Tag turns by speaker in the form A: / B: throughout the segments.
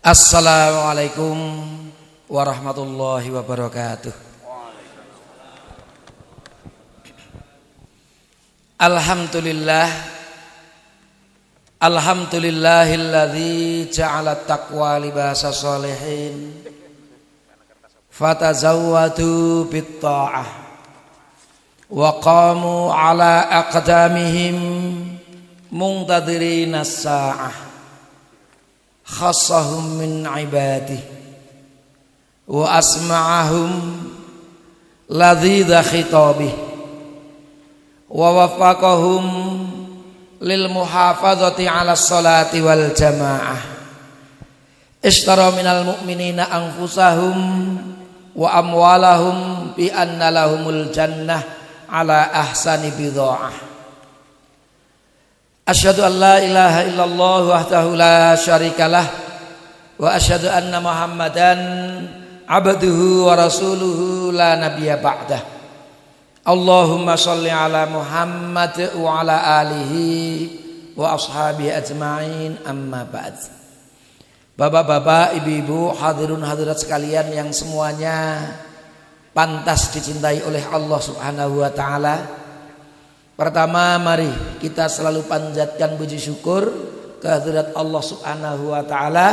A: Assalamualaikum warahmatullahi wabarakatuh. Alhamdulillah, alhamdulillahilladzi ja'ala taqwa libasa sholihin fatazawwadu bitta'ah wa qamu ala aqdamihim muntadhirina as-sa'ah khassahum min ibadihi wa asma'ahum ladhidha khitabih wa wafaqahum lil muhafazati ala salati wal jamaah ishtara minal mu'minina anfusahum wa amwalahum bi anna lahumul jannah ala ahsani bidha'ah. Asyhadu an la ilaha illallah wahdahu la syarikalah wa asyhadu anna Muhammadan abduhu wa rasuluhu la nabiyya ba'dah. Allahumma shalli ala Muhammad wa ala alihi wa ashabihi ajma'in, amma ba'd. Bapak-bapak, ibu-ibu, hadirun hadirat sekalian yang semuanya pantas dicintai oleh Allah Subhanahu wa taala. Pertama, mari kita selalu panjatkan puji syukur kehadirat Allah Subhanahu wa taala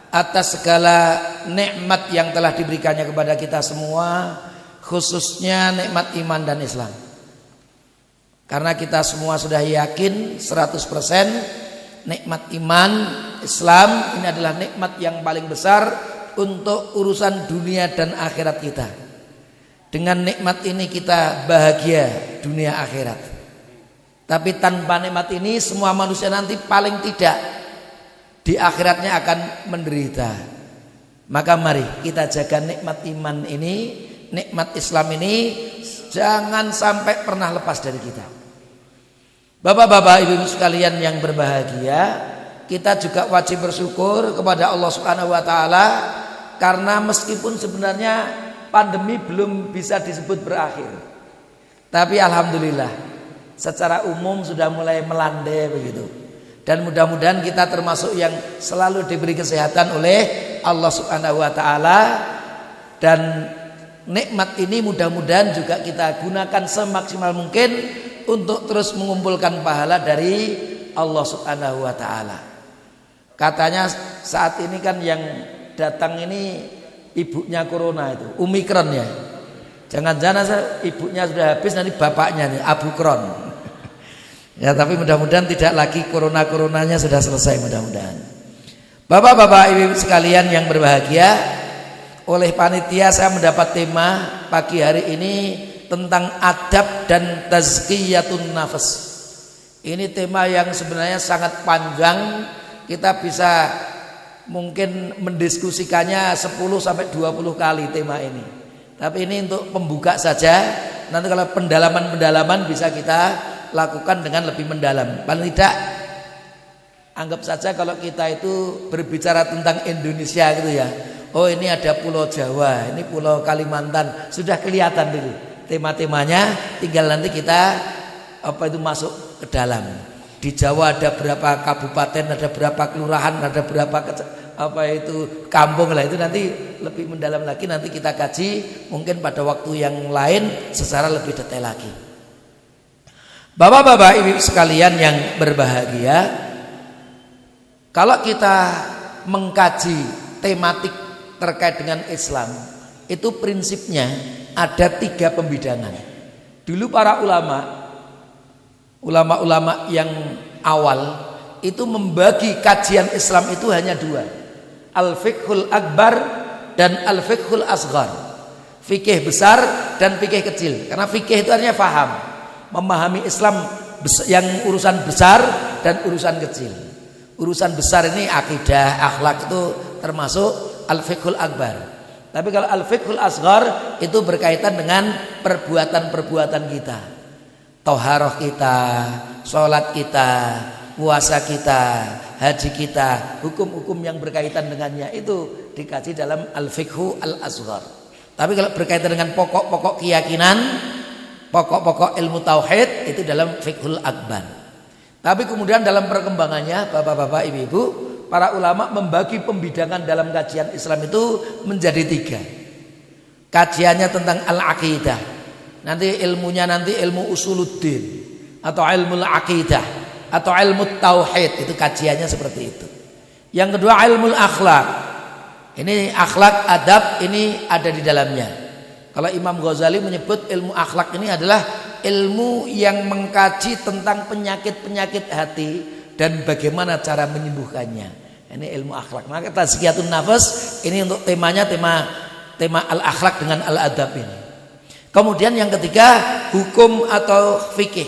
A: atas segala nikmat yang telah diberikannya kepada kita semua, khususnya nikmat iman dan Islam. Karena kita semua sudah yakin 100% nikmat iman Islam ini adalah nikmat yang paling besar untuk urusan dunia dan akhirat kita. Dengan nikmat ini kita bahagia dunia akhirat. Tapi tanpa nikmat ini semua manusia nanti paling tidak di akhiratnya akan menderita. Maka mari kita jaga nikmat iman ini, nikmat Islam ini, jangan sampai pernah lepas dari kita. Bapak-bapak, ibu-ibu sekalian yang berbahagia, kita juga wajib bersyukur kepada Allah Subhanahu wa taala karena meskipun sebenarnya pandemi belum bisa disebut berakhir, tapi alhamdulillah secara umum sudah mulai melandai begitu. Dan mudah-mudahan kita termasuk yang selalu diberi kesehatan oleh Allah Subhanahu wa taala. Dan nikmat ini mudah-mudahan juga kita gunakan semaksimal mungkin untuk terus mengumpulkan pahala dari Allah Subhanahu wa taala. Katanya saat ini kan yang datang ini ibunya corona itu, Omikron ya. Jangan-jangan ibunya sudah habis, nanti bapaknya nih Abu Kron. Ya, tapi mudah-mudahan tidak lagi corona-coronanya sudah selesai mudah-mudahan. Bapak-bapak, ibu sekalian yang berbahagia, oleh panitia saya mendapat tema pagi hari ini tentang adab dan tazkiyatun nafas. Ini tema yang sebenarnya sangat panjang, kita bisa mungkin mendiskusikannya 10 sampai 20 kali tema ini. Tapi ini untuk pembuka saja. Nanti kalau pendalaman-pendalaman bisa kita lakukan dengan lebih mendalam. Paling tidak anggap saja kalau kita itu berbicara tentang Indonesia gitu ya. Oh, ini ada Pulau Jawa, ini Pulau Kalimantan, sudah kelihatan dulu tema-temanya. Tinggal nanti kita masuk ke dalam. Di Jawa ada berapa kabupaten, ada berapa kelurahan, ada berapa kampung lah, itu nanti lebih mendalam lagi, nanti kita kaji mungkin pada waktu yang lain secara lebih detail lagi. Bapak-bapak, ibu sekalian yang berbahagia, kalau kita mengkaji tematik terkait dengan Islam, itu prinsipnya ada 3 pembidangan. Dulu para ulama-ulama yang awal itu membagi kajian Islam itu hanya 2, al-fiqhul akbar dan al-fiqhul asghar. Fikih besar dan fikih kecil. Karena fikih itu artinya faham, memahami Islam yang urusan besar dan urusan kecil. Urusan besar ini akidah, akhlak, itu termasuk al-fiqhul akbar. Tapi kalau al-fiqhul asghar itu berkaitan dengan perbuatan-perbuatan kita, toharoh kita, sholat kita, puasa kita, haji kita, hukum-hukum yang berkaitan dengannya itu dikaji dalam al-fiqhu al-asghar. Tapi kalau berkaitan dengan pokok-pokok keyakinan, pokok-pokok ilmu tauhid, itu dalam fiqhul akbar. Tapi kemudian dalam perkembangannya, bapak-bapak, ibu-ibu, para ulama membagi pembidangan dalam kajian Islam itu menjadi 3. Kajiannya tentang al-aqidah. Nanti ilmunya ilmu usuluddin atau ilmu al-aqidah atau ilmu tauhid, itu kajiannya seperti itu. Yang kedua ilmu akhlak. Ini akhlak, adab ini ada di dalamnya. Kalau Imam Ghazali menyebut ilmu akhlak ini adalah ilmu yang mengkaji tentang penyakit-penyakit hati dan bagaimana cara menyembuhkannya. Ini ilmu akhlak. Maka tazkiyatun nafas ini untuk temanya tema al-akhlak dengan al-adab ini. Kemudian yang ketiga hukum atau fikih,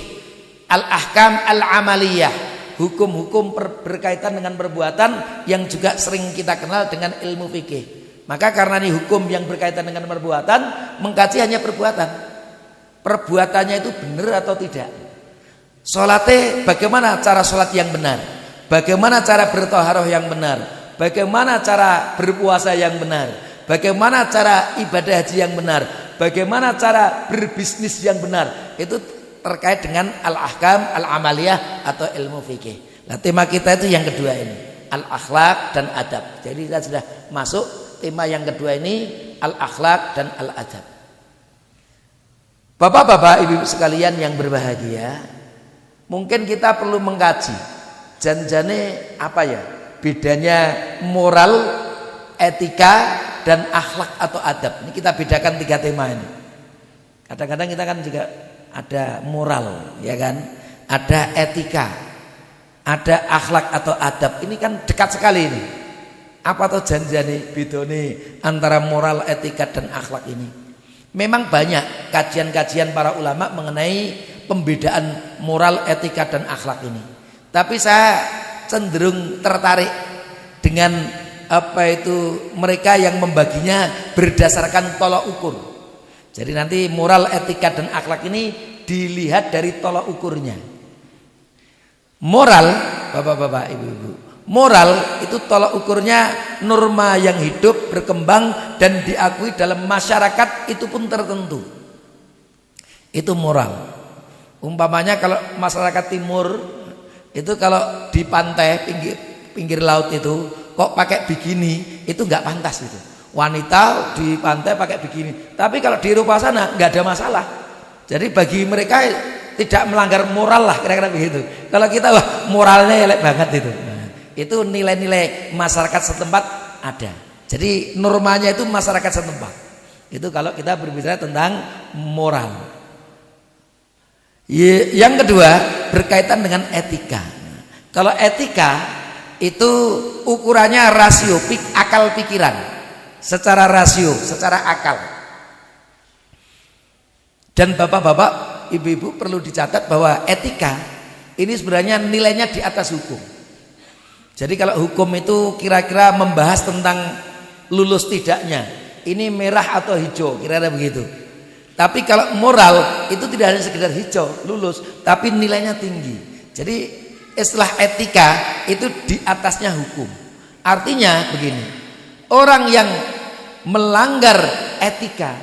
A: al-ahkam al-amaliyah, hukum-hukum berkaitan dengan perbuatan yang juga sering kita kenal dengan ilmu fikih. Maka karena ini hukum yang berkaitan dengan perbuatan, mengkaji hanya perbuatan. Perbuatannya itu benar atau tidak. Sholatnya bagaimana cara sholat yang benar, bagaimana cara berthaharah yang benar, bagaimana cara berpuasa yang benar, bagaimana cara ibadah haji yang benar, bagaimana cara berbisnis yang benar. Itu terkait dengan al-ahkam al-amaliyah atau ilmu fikih. Nah, tema kita itu yang kedua ini, al-akhlak dan adab. Jadi kita sudah masuk tema yang kedua ini, al-akhlak dan al-adab. Bapak-bapak, ibu-ibu sekalian yang berbahagia, mungkin kita perlu mengkaji janjane apa ya bedanya moral, etika dan akhlak atau adab. Ini kita bedakan 3 tema ini. Kadang-kadang kita kan juga ada moral, ya kan? Ada etika, ada akhlak atau adab. Ini kan dekat sekali ini. Apa tuh janjane bedone antara moral, etika dan akhlak ini? Memang banyak kajian-kajian para ulama mengenai pembedaan moral, etika dan akhlak ini. Tapi saya cenderung tertarik dengan mereka yang membaginya berdasarkan tolak ukur. Jadi nanti moral, etika dan akhlak ini dilihat dari tolak ukurnya. Moral, bapak-bapak, ibu-ibu, moral itu tolak ukurnya norma yang hidup, berkembang dan diakui dalam masyarakat itu pun tertentu. Itu moral. Umpamanya kalau masyarakat timur itu kalau di pantai pinggir laut itu kok pakai bikini, itu nggak pantas itu. Wanita di pantai pakai bikini. Tapi kalau di Eropa sana nggak ada masalah. Jadi bagi mereka tidak melanggar moral lah, kira-kira begitu. Kalau kita wah moralnya elek banget itu. Nah, itu nilai-nilai masyarakat setempat ada. Jadi normanya itu masyarakat setempat. Itu kalau kita berbicara tentang moral. Yang kedua berkaitan dengan etika. Kalau etika itu ukurannya rasio, akal pikiran. Secara rasio, secara akal. Dan bapak-bapak, ibu-ibu perlu dicatat bahwa etika ini sebenarnya nilainya di atas hukum. Jadi kalau hukum itu kira-kira membahas tentang lulus tidaknya, ini merah atau hijau, kira-kira begitu. Tapi kalau moral itu tidak hanya sekedar hijau, lulus, tapi nilainya tinggi. Jadi istilah etika itu di atasnya hukum. Artinya begini, orang yang melanggar etika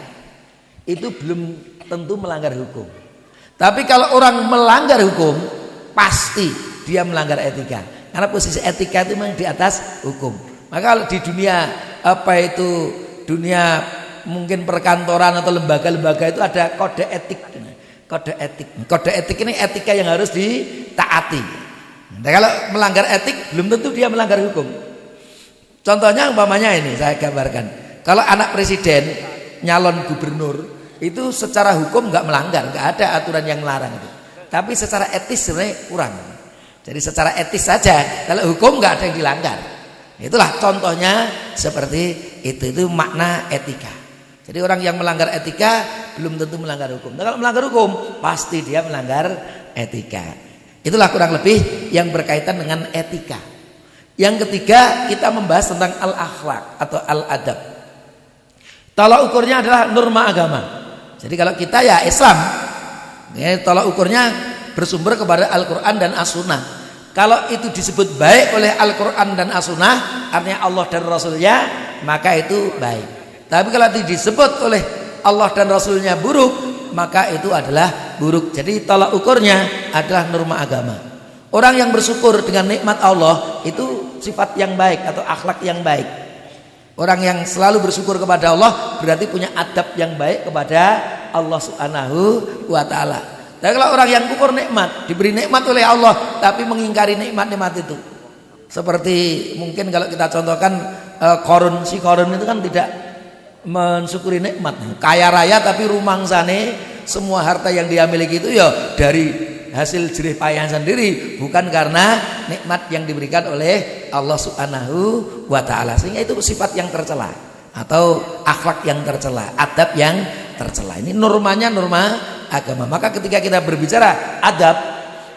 A: itu belum tentu melanggar hukum. Tapi kalau orang melanggar hukum, pasti dia melanggar etika. Karena posisi etika itu memang di atas hukum. Maka kalau di dunia dunia mungkin perkantoran atau lembaga-lembaga itu ada kode etik. Kode etik ini etika yang harus ditaati. Nah, kalau melanggar etik belum tentu dia melanggar hukum. Contohnya umpamanya ini saya gambarkan. Kalau anak presiden nyalon gubernur itu secara hukum nggak melanggar, nggak ada aturan yang melarang itu. Tapi secara etis sebenarnya kurang. Jadi secara etis saja, kalau hukum nggak ada yang dilanggar. Itulah contohnya seperti itu makna etika. Jadi orang yang melanggar etika belum tentu melanggar hukum. Nah, kalau melanggar hukum pasti dia melanggar etika. Itulah kurang lebih yang berkaitan dengan etika. Yang ketiga kita membahas tentang al-akhlak atau al-adab. Tolak ukurnya adalah norma agama. Jadi kalau kita ya Islam, ya, tolak ukurnya bersumber kepada Al-Quran dan As-Sunnah. Kalau itu disebut baik oleh Al-Quran dan As-Sunnah, artinya Allah dan Rasulnya, maka itu baik. Tapi kalau itu disebut oleh Allah dan Rasulnya buruk, maka itu adalah buruk. Jadi tolak ukurnya adalah norma agama. Orang yang bersyukur dengan nikmat Allah itu sifat yang baik atau akhlak yang baik. Orang yang selalu bersyukur kepada Allah berarti punya adab yang baik kepada Allah Subhanahu wa taala. Tapi kalau orang yang kufur nikmat, diberi nikmat oleh Allah tapi mengingkari nikmat-nikmat itu. Seperti mungkin kalau kita contohkan Qarun itu kan tidak mensyukuri nikmat. Kaya raya tapi rumangsane semua harta yang dia miliki itu ya dari hasil jerih payah sendiri, bukan karena nikmat yang diberikan oleh Allah Subhanahu wa taala. Sehingga itu sifat yang tercela atau akhlak yang tercela, adab yang tercela. Ini normanya norma agama. Maka ketika kita berbicara adab,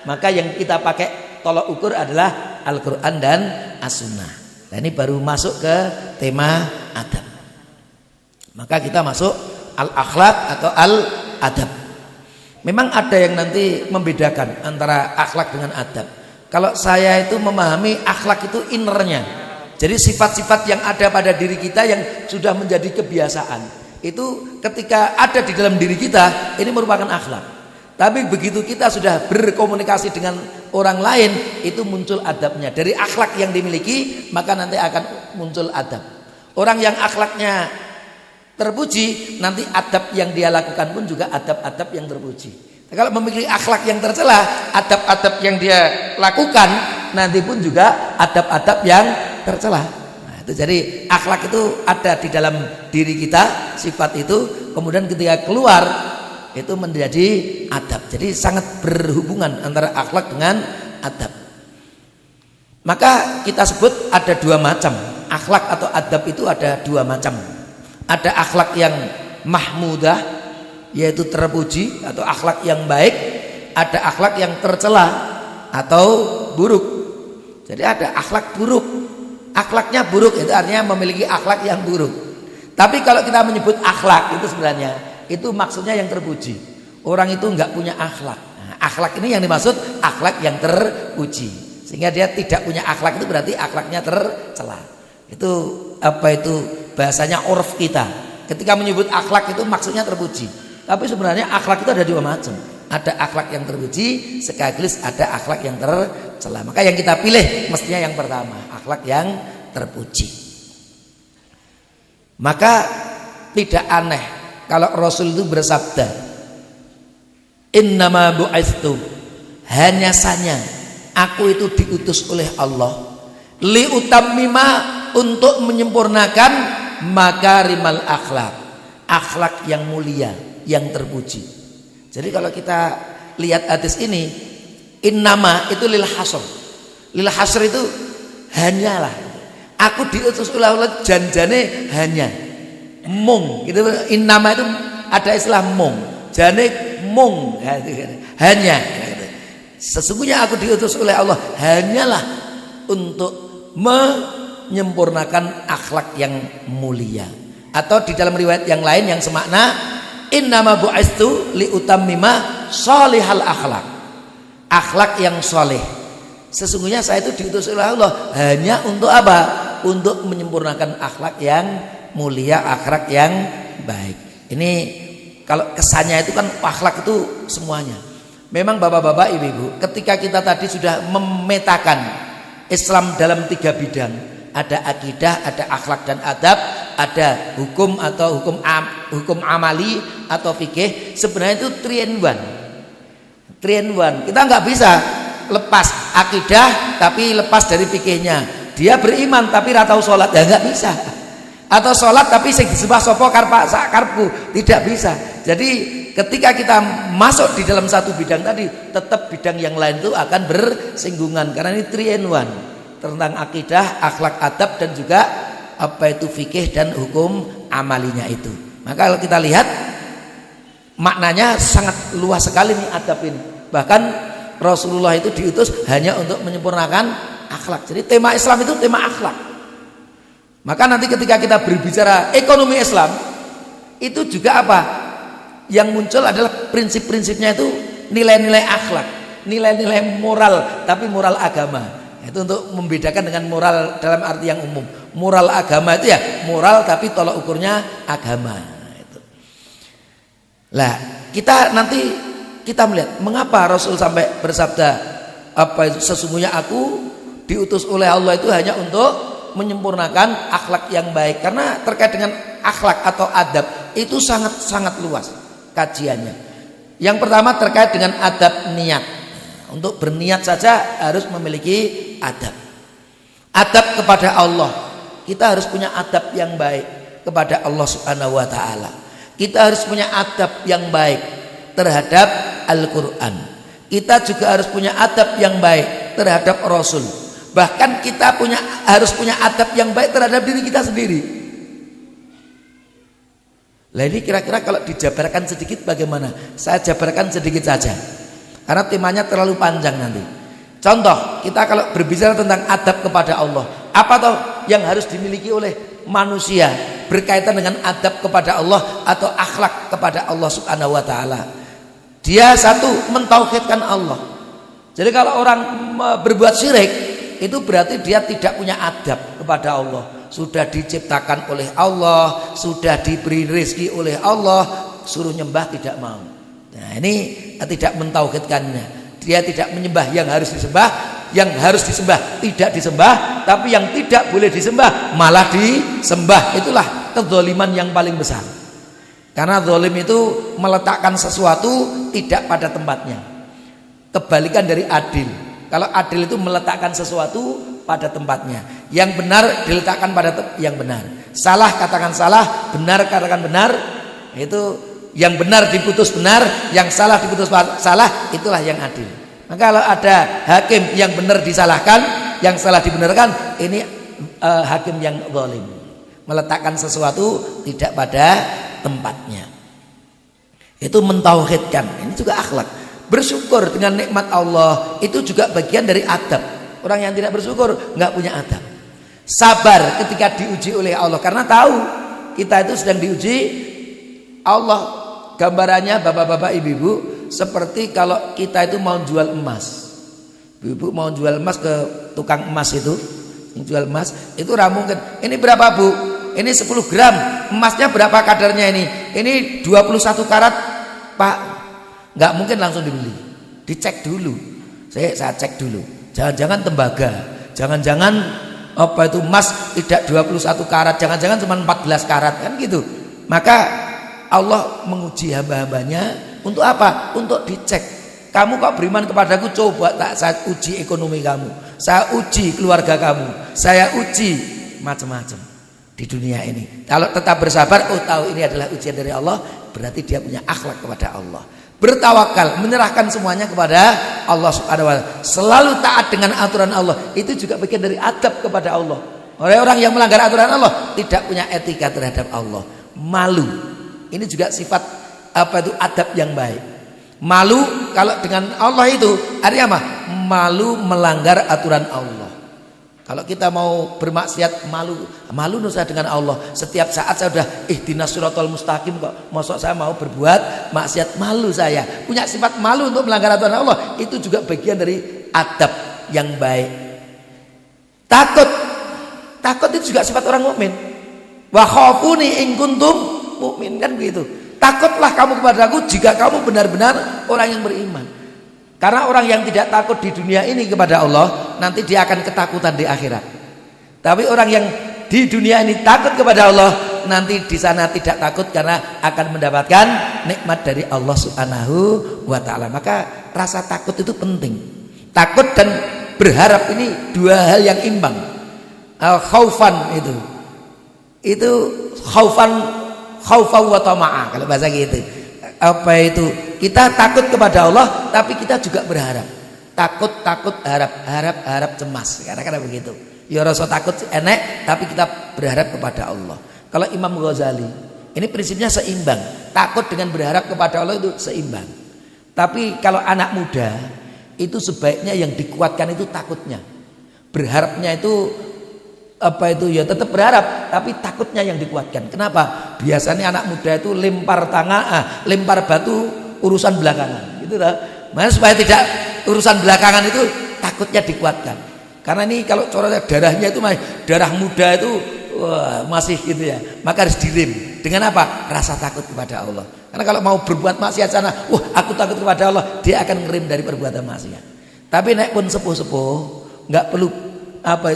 A: maka yang kita pakai tolok ukur adalah Al-Quran dan As-Sunnah. Nah, ini baru masuk ke tema adab. Maka kita masuk al-akhlak atau al-adab. Memang ada yang nanti membedakan antara akhlak dengan adab. Kalau saya itu memahami akhlak itu innernya. Jadi sifat-sifat yang ada pada diri kita yang sudah menjadi kebiasaan. Itu ketika ada di dalam diri kita, ini merupakan akhlak. Tapi begitu kita sudah berkomunikasi dengan orang lain, itu muncul adabnya. Dari akhlak yang dimiliki, maka nanti akan muncul adab. Orang yang akhlaknya terpuji, nanti adab yang dia lakukan pun juga adab-adab yang terpuji. Nah, kalau memiliki akhlak yang tercela, adab-adab yang dia lakukan nanti pun juga adab-adab yang tercela. Nah, itu jadi akhlak itu ada di dalam diri kita, sifat itu, kemudian ketika keluar itu menjadi adab. Jadi sangat berhubungan antara akhlak dengan adab. Maka kita sebut ada dua macam. Akhlak atau adab itu ada dua macam. Ada akhlak yang mahmudah, yaitu terpuji atau akhlak yang baik. Ada akhlak yang tercela atau buruk. Jadi ada akhlak buruk. Akhlaknya buruk itu artinya memiliki akhlak yang buruk. Tapi kalau kita menyebut akhlak itu sebenarnya itu maksudnya yang terpuji. Orang itu enggak punya akhlak. Nah, akhlak ini yang dimaksud akhlak yang terpuji. Sehingga dia tidak punya akhlak itu berarti akhlaknya tercela. Itu apa itu bahasanya urf kita. Ketika menyebut akhlak itu maksudnya terpuji. Tapi sebenarnya akhlak itu ada dua macam. Ada akhlak yang terpuji, sekaligus ada akhlak yang tercela. Maka yang kita pilih mestinya yang pertama, akhlak yang terpuji. Maka tidak aneh kalau Rasul itu bersabda, innama bu'itsu, hanya saja aku itu diutus oleh Allah liutammima, untuk menyempurnakan makarimal akhlak, akhlak yang mulia, yang terpuji. Jadi kalau kita lihat hadis ini, innama itu lil hasr. Lil hasr itu hanyalah. Aku diutus oleh Allah janjane hanya. Mung gitu, innama itu ada istilah mung, jane mung, hanya. Sesungguhnya aku diutus oleh Allah hanyalah untuk menyempurnakan akhlak yang mulia. Atau di dalam riwayat yang lain yang semakna, innama bu'itsu liutammima shalihal akhlak, akhlak yang soleh. Sesungguhnya saya itu diutus oleh Allah hanya untuk apa? Untuk menyempurnakan akhlak yang mulia, akhlak yang baik. Ini kalau kesannya itu kan akhlak itu semuanya. Memang bapak-bapak, ibu-ibu, ketika kita tadi sudah memetakan Islam dalam tiga bidang, ada akidah, ada akhlak dan adab, ada hukum atau hukum amali atau fikih. Sebenarnya itu 3 in 1. 3 in 1. Kita nggak bisa lepas akidah tapi lepas dari fikihnya. Dia beriman tapi ra tau salat, ya nggak bisa. Atau sholat tapi sing disembah sapa karepku, tidak bisa. Jadi ketika kita masuk di dalam satu bidang tadi, tetap bidang yang lain itu akan bersinggungan karena ini 3 in 1, tentang akidah, akhlak, adab dan juga apa itu fikih dan hukum amalinya itu. Maka kalau kita lihat maknanya sangat luas sekali nih adab ini. Bahkan Rasulullah itu diutus hanya untuk menyempurnakan akhlak. Jadi tema Islam itu tema akhlak. Maka nanti ketika kita berbicara ekonomi Islam, itu juga apa? Yang muncul adalah prinsip-prinsipnya itu nilai-nilai akhlak, nilai-nilai moral, tapi moral agama. Itu untuk membedakan dengan moral dalam arti yang umum. Moral agama itu ya moral tapi tolak ukurnya agama. Lah, kita nanti kita melihat mengapa Rasul sampai bersabda apa itu, sesungguhnya aku diutus oleh Allah itu hanya untuk menyempurnakan akhlak yang baik. Karena terkait dengan akhlak atau adab itu sangat luas kajiannya. Yang pertama terkait dengan adab niat. Untuk berniat saja harus memiliki adab. Adab kepada Allah. Kita harus punya adab yang baik kepada Allah Subhanahu wa taala. Kita harus punya adab yang baik terhadap Al-Qur'an. Kita juga harus punya adab yang baik terhadap Rasul. Bahkan kita harus punya adab yang baik terhadap diri kita sendiri. Lah ini kira-kira kalau dijabarkan sedikit bagaimana? Saya jabarkan sedikit saja. Karena temanya terlalu panjang nanti. Contoh, kita kalau berbicara tentang adab kepada Allah, apa toh yang harus dimiliki oleh manusia berkaitan dengan adab kepada Allah atau akhlak kepada Allah Subhanahu wa taala? Dia satu, mentauhidkan Allah. Jadi kalau orang berbuat syirik, itu berarti dia tidak punya adab kepada Allah. Sudah diciptakan oleh Allah, sudah diberi rezeki oleh Allah, suruh nyembah tidak mau. Nah, ini tidak mentauhidkannya. Dia tidak menyembah yang harus disembah, yang harus disembah tidak disembah, tapi yang tidak boleh disembah malah disembah. Itulah kezaliman yang paling besar. Karena zalim itu meletakkan sesuatu tidak pada tempatnya. Kebalikan dari adil. Kalau adil itu meletakkan sesuatu pada tempatnya. Yang benar diletakkan pada yang benar. Salah katakan salah, benar katakan benar. Itu yang benar diputus benar, yang salah diputus salah, itulah yang adil. Maka kalau ada hakim yang benar disalahkan, yang salah dibenarkan, ini hakim yang zalim, meletakkan sesuatu tidak pada tempatnya. Itu mentauhidkan. Ini juga akhlak. Bersyukur dengan nikmat Allah itu juga bagian dari adab. Orang yang tidak bersyukur nggak punya adab. Sabar ketika diuji oleh Allah, karena tahu kita itu sedang diuji Allah. Gambarannya bapak-bapak ibu-ibu seperti kalau kita itu mau jual emas. Ibu mau jual emas ke tukang emas itu, yang jual emas itu mungkin. Ini berapa Bu? Ini 10 gram. Emasnya berapa kadarnya ini? Ini 21 karat Pak. Nggak mungkin langsung dibeli. Dicek dulu. Saya cek dulu. Jangan-jangan tembaga. Jangan-jangan apa itu emas tidak 21 karat. Jangan-jangan cuma 14 karat kan gitu. Maka Allah menguji hamba-hambanya untuk apa? Untuk dicek. Kamu kok beriman kepadaku, coba tak saya uji ekonomi kamu, saya uji keluarga kamu, saya uji macam-macam di dunia ini. Kalau tetap bersabar, oh tahu ini adalah ujian dari Allah, berarti dia punya akhlak kepada Allah. Bertawakal, menyerahkan semuanya kepada Allah Subhanahu wa taala. Selalu taat dengan aturan Allah. Itu juga bagian dari adab kepada Allah. Orang yang melanggar aturan Allah tidak punya etika terhadap Allah. Malu. Ini juga sifat adab yang baik. Malu kalau dengan Allah itu artinya apa? Malu melanggar aturan Allah. Kalau kita mau bermaksiat malu nusa dengan Allah. Setiap saat saya sudah ihdinas siratal mustaqim kok. Mosok saya mau berbuat maksiat, malu saya. Punya sifat malu untuk melanggar aturan Allah. Itu juga bagian dari adab yang baik. Takut itu juga sifat orang mukmin. Wa khafuni in kuntum mukmin, kan begitu. Takutlah kamu kepadaku jika kamu benar-benar orang yang beriman. Karena orang yang tidak takut di dunia ini kepada Allah, nanti dia akan ketakutan di akhirat. Tapi orang yang di dunia ini takut kepada Allah, nanti di sana tidak takut karena akan mendapatkan nikmat dari Allah Subhanahu wa taala. Maka rasa takut itu penting. Takut dan berharap ini dua hal yang imbang. Khaufan itu khaufan wa tama'a kalau bahasa gitu. Apa itu? Kita takut kepada Allah tapi kita juga berharap. Takut harap cemas. Karena begitu. Ya rasa takut enek tapi kita berharap kepada Allah. Kalau Imam Ghazali, ini prinsipnya seimbang. Takut dengan berharap kepada Allah itu seimbang. Tapi kalau anak muda itu sebaiknya yang dikuatkan itu takutnya. Berharapnya itu ya tetap berharap tapi takutnya yang dikuatkan. Kenapa? Biasanya anak muda itu lempar batu urusan belakangan gitu lah. Makanya supaya tidak urusan belakangan itu takutnya dikuatkan. Karena ini kalau corotnya darahnya itu darah muda itu masih gitu ya. Maka harus direm. Dengan apa? Rasa takut kepada Allah. Karena kalau mau berbuat maksiat sana, aku takut kepada Allah, dia akan ngerem dari perbuatan maksiat. Tapi nek pun sepuh-sepuh nggak perlu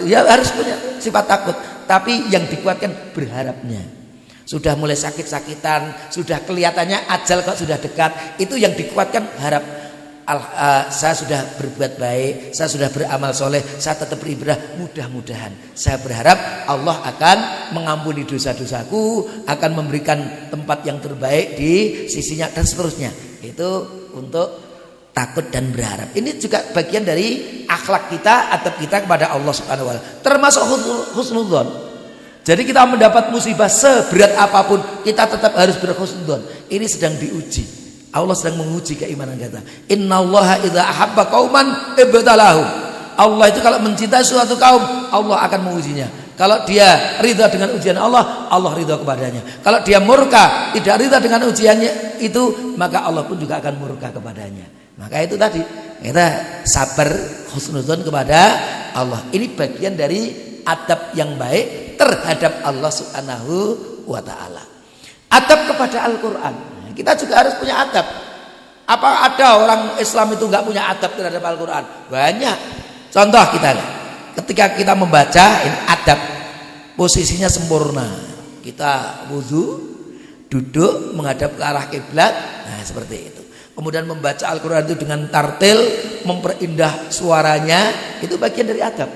A: ya harus punya sifat takut, tapi yang dikuatkan berharapnya. Sudah mulai sakit-sakitan, sudah kelihatannya ajal kok sudah dekat, itu yang dikuatkan harap. Saya sudah berbuat baik, saya sudah beramal soleh, saya tetap beribadah, mudah-mudahan saya berharap Allah akan mengampuni dosa-dosaku, akan memberikan tempat yang terbaik di sisinya dan seterusnya. Itu untuk takut dan berharap. Ini juga bagian dari akhlak kita, adab kita kepada Allah Subhanahu wa taala, termasuk husnudzon. Jadi kita mendapat musibah seberat apapun, kita tetap harus berhusnudzon. Ini sedang diuji. Allah sedang menguji keimanan kita. Innallaha idza ahabba qauman ibtalahum. Allah itu kalau mencintai suatu kaum, Allah akan mengujinya. Kalau dia ridha dengan ujian Allah, Allah ridha kepadanya. Kalau dia murka, tidak ridha dengan ujiannya itu, maka Allah pun juga akan murka kepadanya. Maka itu tadi kita sabar, husnudzon kepada Allah. Ini bagian dari adab yang baik terhadap Allah Subhanahu wa taala. Adab kepada Al-Qur'an. Kita juga harus punya adab. Apa ada orang Islam itu nggak punya adab terhadap Al-Quran? Banyak. Contoh kita lihat, ketika kita membaca ini adab, posisinya sempurna. Kita wudhu, duduk menghadap ke arah kiblat. Nah seperti itu. Kemudian membaca Al-Quran itu dengan tartil, memperindah suaranya, itu bagian dari adab.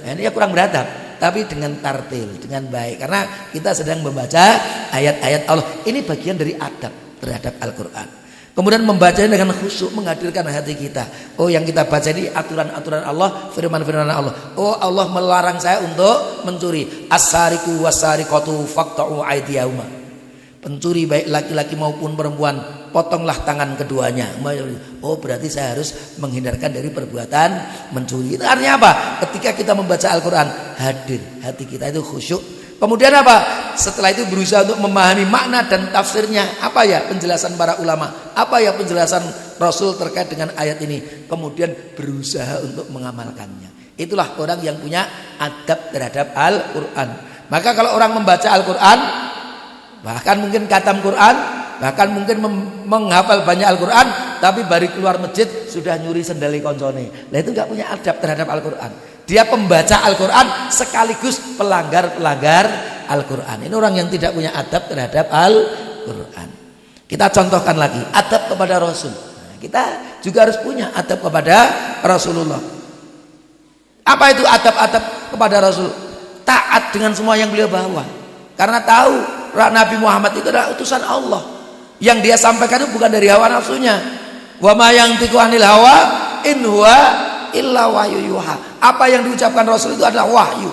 A: Ini ya kurang beradab. Tapi dengan tartil, dengan baik, karena kita sedang membaca ayat-ayat Allah. Ini bagian dari adab terhadap Al-Quran. Kemudian membacanya dengan khusyuk, menghadirkan hati kita. Oh, yang kita baca ini aturan-aturan Allah, firman-firman Allah. Oh, Allah melarang saya untuk mencuri. As-sariqu was-sariqatu faqta'u aydiyahuma. Pencuri baik laki-laki maupun perempuan, potonglah tangan keduanya. Oh, berarti saya harus menghindarkan dari perbuatan mencuri. Itu artinya apa? Ketika kita membaca Al-Quran, hadir hati kita itu khusyuk. Kemudian apa? Setelah itu berusaha untuk memahami makna dan tafsirnya. Apa ya penjelasan para ulama? Apa ya penjelasan Rasul terkait dengan ayat ini? Kemudian berusaha untuk mengamalkannya. Itulah orang yang punya adab terhadap Al-Quran. Maka kalau orang membaca Al-Quran, bahkan mungkin khatam Quran, bahkan mungkin menghafal banyak Al-Quran, tapi baru keluar masjid sudah nyuri sendali koncone. Nah itu nggak punya adab terhadap Al-Quran. Dia pembaca Al-Quran sekaligus pelanggar Al-Quran. Ini orang yang tidak punya adab terhadap Al-Quran. Kita contohkan lagi adab kepada Rasul. Nah, kita juga harus punya adab kepada Rasulullah. Apa itu adab-adab kepada Rasul? Taat dengan semua yang beliau bawa. Karena tahu Nabi Muhammad itu adalah utusan Allah. Yang dia sampaikan itu bukan dari hawa nafsunya. Wa ma yantiqu anil hawa in huwa illa wahyu yuha. Apa yang diucapkan Rasul itu adalah wahyu.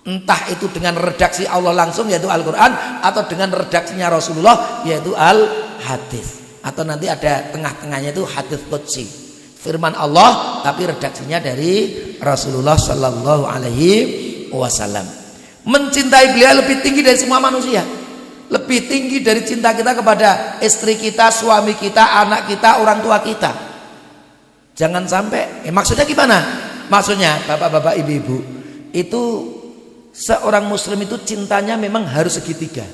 A: Entah itu dengan redaksi Allah langsung yaitu Al-Quran, atau dengan redaksinya Rasulullah yaitu Al-Hadis, atau nanti ada tengah-tengahnya itu hadis qudsi, firman Allah tapi redaksinya dari Rasulullah Sallallahu Alaihi Wasallam. Mencintai beliau lebih tinggi dari semua manusia, lebih tinggi dari cinta kita kepada istri kita, suami kita, anak kita, orang tua kita. Jangan sampai, maksudnya gimana? Maksudnya bapak-bapak, ibu-ibu, itu seorang muslim itu cintanya memang harus segitiga.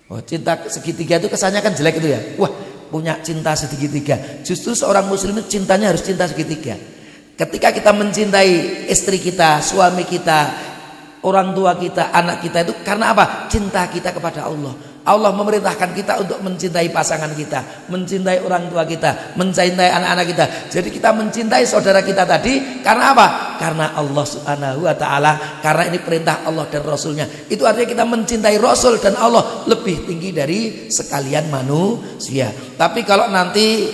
A: Oh, cinta segitiga itu kesannya kan jelek itu ya. Wah, punya cinta segitiga. Justru seorang muslim itu cintanya harus cinta segitiga. Ketika kita mencintai istri kita, suami kita, orang tua kita, anak kita, itu karena apa? Cinta kita kepada Allah. Allah memerintahkan kita untuk mencintai pasangan kita, mencintai orang tua kita, mencintai anak-anak kita. Jadi kita mencintai saudara kita tadi karena apa? Karena Allah Subhanahu wa taala, karena ini perintah Allah dan Rasulnya. Itu artinya kita mencintai Rasul dan Allah lebih tinggi dari sekalian manusia. Tapi kalau nanti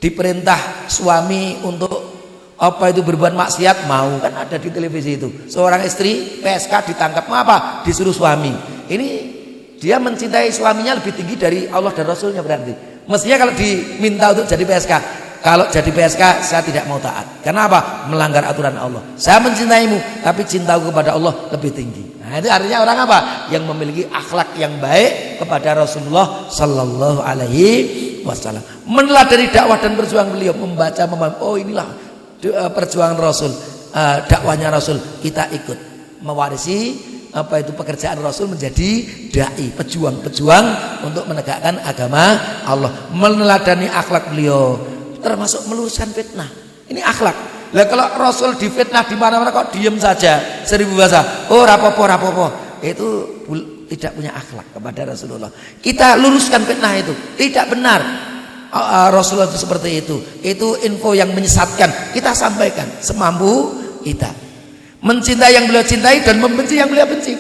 A: diperintah suami untuk apa itu berbuat maksiat, mau, kan ada di televisi itu, seorang istri PSK ditangkap, apa? Disuruh suami. Ini dia mencintai suaminya lebih tinggi dari Allah dan Rasulnya. Berarti mestinya kalau diminta untuk jadi PSK, kalau jadi PSK saya tidak mau taat. Karena apa? Melanggar aturan Allah. Saya mencintaimu, tapi cintaku kepada Allah lebih tinggi. Nah itu artinya orang apa? Yang memiliki akhlak yang baik kepada Rasulullah Sallallahu Alaihi Wasallam. Meneladani dakwah dan perjuangan beliau, membaca, oh inilah perjuangan Rasul, dakwahnya Rasul, kita ikut mewarisi apa itu pekerjaan Rasul, menjadi dai, pejuang untuk menegakkan agama Allah. Meneladani akhlak beliau, termasuk meluruskan fitnah. Ini akhlak. Lah kalau Rasul difitnah di mana-mana kok diem saja 1000 bahasa. Oh rapopo. Itu tidak punya akhlak kepada Rasulullah. Kita luruskan fitnah itu. Tidak benar. Rasulullah itu seperti itu. Itu info yang menyesatkan. Kita sampaikan semampu kita. Mencintai yang beliau cintai dan membenci yang beliau benci.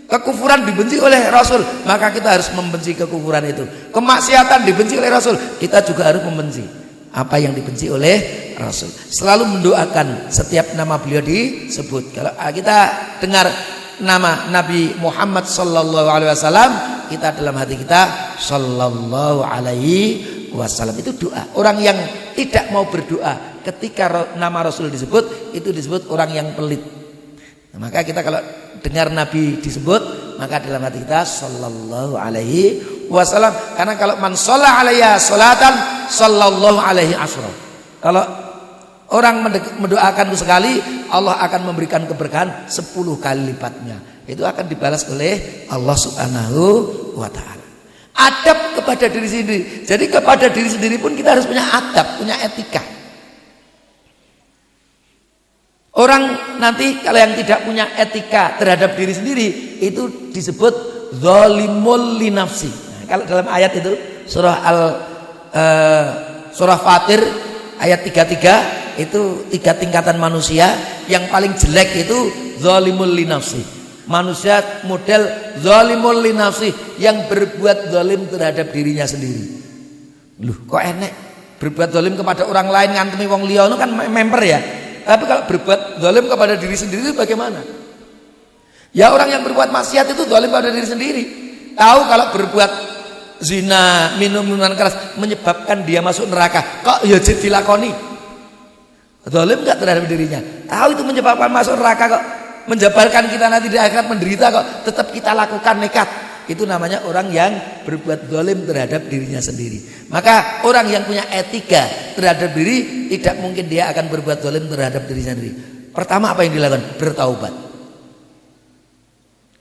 A: Kekufuran dibenci oleh Rasul, maka kita harus membenci kekufuran itu. Kemaksiatan dibenci oleh Rasul, kita juga harus membenci apa yang dibenci oleh Rasul. Selalu mendoakan setiap nama beliau disebut. Kalau kita dengar nama Nabi Muhammad sallallahu alaihi wasallam, kita dalam hati kita sallallahu alaihi wasallam, itu doa. Orang yang tidak mau berdoa ketika nama Rasul disebut, itu disebut orang yang pelit. Nah, maka kita kalau dengar Nabi disebut, maka dalam hati kita sallallahu alaihi wasallam. Karena kalau man shalla alaiya salatan sallallahu alaihi asyra. Kalau orang mendoakanku sekali, Allah akan memberikan keberkahan 10 kali lipatnya. Itu akan dibalas oleh Allah Subhanahu wa taala. Adab kepada diri sendiri. Jadi kepada diri sendiri pun kita harus punya adab, punya etika. Orang nanti kalau yang tidak punya etika terhadap diri sendiri, itu disebut zalimul li nafsi. Nah, kalau dalam ayat itu surah Fatir ayat 33, itu 3 tingkatan manusia. Yang paling jelek itu zalimul li nafsi. Manusia model zalimul li nafsi, yang berbuat zalim terhadap dirinya sendiri. Loh, kok enek berbuat zalim kepada orang lain ngantemi wong liya itu kan member ya. Tapi kalau berbuat zalim kepada diri sendiri itu bagaimana? Ya orang yang berbuat maksiat itu zalim pada diri sendiri. Tahu kalau berbuat zina, minum minuman keras menyebabkan dia masuk neraka, kok ya jadi dilakoni? Zalim enggak terhadap dirinya? Tahu itu menyebabkan masuk neraka, kok menjabarkan kita nanti di akhirat menderita, kok tetap kita lakukan nekat. Itu namanya orang yang berbuat zalim terhadap dirinya sendiri. Maka orang yang punya etika terhadap diri, tidak mungkin dia akan berbuat zalim terhadap dirinya sendiri. Pertama apa yang dilakukan? Bertaubat.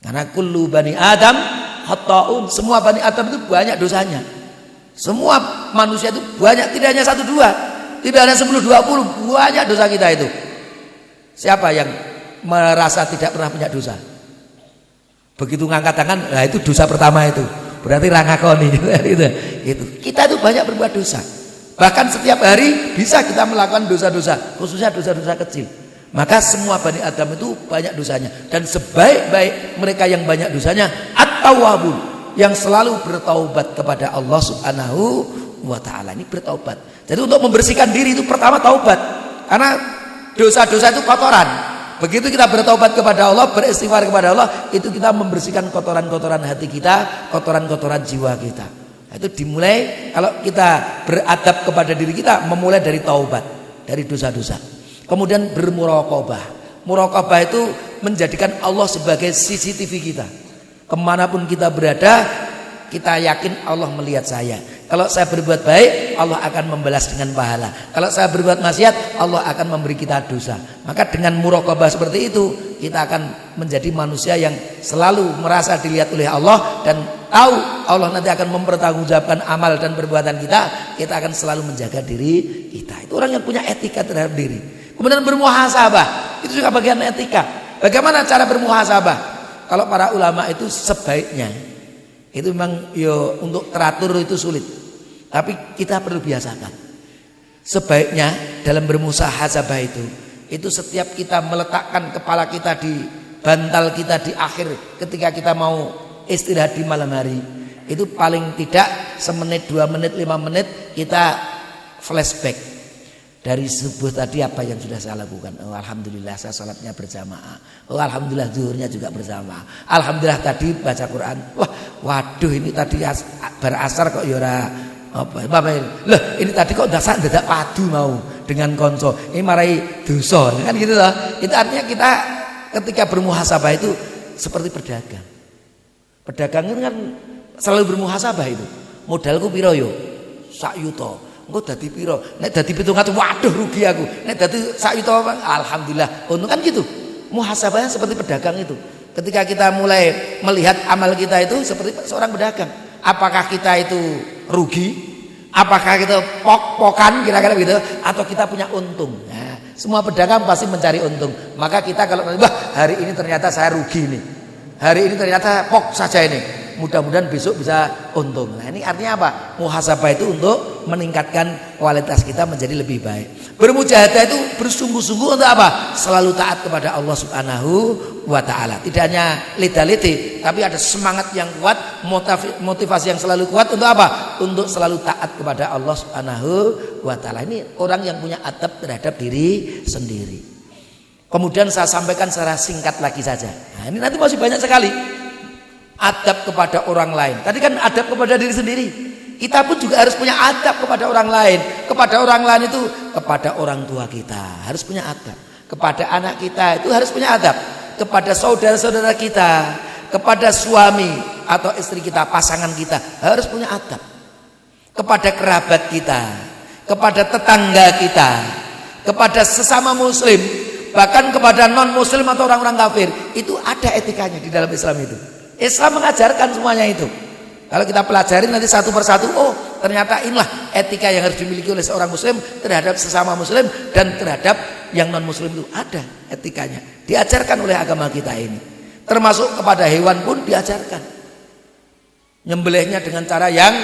A: Karena kullu bani Adam khata'un. Semua bani Adam itu banyak dosanya. Semua manusia itu banyak, tidak hanya 1 2, tidak hanya 10 20, banyak dosa kita itu. Siapa yang merasa tidak pernah punya dosa? Begitu ngangkat tangan, nah itu dosa pertama itu. Berarti rangakoni itu. Kita itu banyak berbuat dosa. Bahkan setiap hari bisa kita melakukan dosa-dosa, khususnya dosa-dosa kecil. Maka semua bani Adam itu banyak dosanya. Dan sebaik-baik mereka yang banyak dosanya at-tawwabun, yang selalu bertaubat kepada Allah Subhanahu wa taala. Ini bertaubat. Jadi untuk membersihkan diri itu pertama taubat. Karena dosa-dosa itu kotoran. Begitu kita bertaubat kepada Allah, beristighfar kepada Allah, itu kita membersihkan kotoran-kotoran hati kita, kotoran-kotoran jiwa kita. Itu dimulai kalau kita beradab kepada diri kita, memulai dari taubat, dari dosa-dosa. Kemudian bermuraqabah. Muraqabah itu menjadikan Allah sebagai CCTV kita. Kemanapun kita berada, kita yakin Allah melihat saya. Kalau saya berbuat baik, Allah akan membalas dengan pahala. Kalau saya berbuat maksiat, Allah akan memberi kita dosa. Maka dengan muraqabah seperti itu, kita akan menjadi manusia yang selalu merasa dilihat oleh Allah, dan tahu Allah nanti akan mempertanggungjawabkan amal dan perbuatan kita. Kita akan selalu menjaga diri kita. Itu orang yang punya etika terhadap diri. Kemudian bermuhasabah, itu juga bagian etika. Bagaimana cara bermuhasabah? Kalau para ulama itu sebaiknya, itu memang untuk teratur itu sulit, tapi kita perlu biasakan. Sebaiknya dalam bermuhasabah itu setiap kita meletakkan kepala kita di bantal kita di akhir ketika kita mau istirahat di malam hari, itu paling tidak semenit, 2 menit, 5 menit kita flashback dari subuh tadi apa yang sudah saya lakukan. Oh alhamdulillah saya sholatnya berjamaah. Oh alhamdulillah zuhurnya juga berjamaah. Alhamdulillah tadi baca Quran. Waduh ini tadi berasar kok yora apa loh, ini tadi kok dadak padu mau dengan konco. Ini marai dosa kan gitu loh. Itu artinya kita ketika bermuhasabah itu seperti pedagang. Pedagang itu kan selalu bermuhasabah itu. Modalku piro yo? 1 yuta. Engko dadi piro? Nek dadi 700, waduh rugi aku. Nek dadi 1 yuta, alhamdulillah. Untung kan gitu. Muhasabahnya seperti pedagang itu. Ketika kita mulai melihat amal kita itu seperti seorang pedagang. Apakah kita itu rugi Apakah kita pok-pokan kira-kira gitu atau kita punya untung? Nah, semua pedagang pasti mencari untung. Maka kita kalau wah hari ini ternyata saya rugi nih. Hari ini ternyata pok saja ini. Mudah-mudahan besok bisa untung. Nah, ini artinya apa? Muhasabah itu untuk meningkatkan kualitas kita menjadi lebih baik. Bermujahadah itu bersungguh-sungguh untuk apa? Selalu taat kepada Allah Subhanahu wa taala. Tidak hanya lidah-lidah, tapi ada semangat yang kuat, motivasi yang selalu kuat untuk apa? Untuk selalu taat kepada Allah Subhanahu wa taala. Ini orang yang punya adab terhadap diri sendiri. Kemudian saya sampaikan secara singkat lagi saja. Nah, ini nanti masih banyak sekali. Adab kepada orang lain. Tadi kan adab kepada diri sendiri. Kita pun juga harus punya adab kepada orang lain. Kepada orang lain itu kepada orang tua kita harus punya adab. Kepada anak kita itu harus punya adab. Kepada saudara-saudara kita, kepada suami atau istri kita, pasangan kita harus punya adab. Kepada kerabat kita, kepada tetangga kita, kepada sesama muslim, bahkan kepada non muslim atau orang-orang kafir, itu ada etikanya di dalam Islam itu. Islam mengajarkan semuanya itu. Kalau kita pelajari nanti satu persatu, oh ternyata inilah etika yang harus dimiliki oleh seorang muslim terhadap sesama muslim dan terhadap yang non muslim itu ada etikanya. Diajarkan oleh agama kita ini. Termasuk kepada hewan pun diajarkan. Nyembelihnya dengan cara yang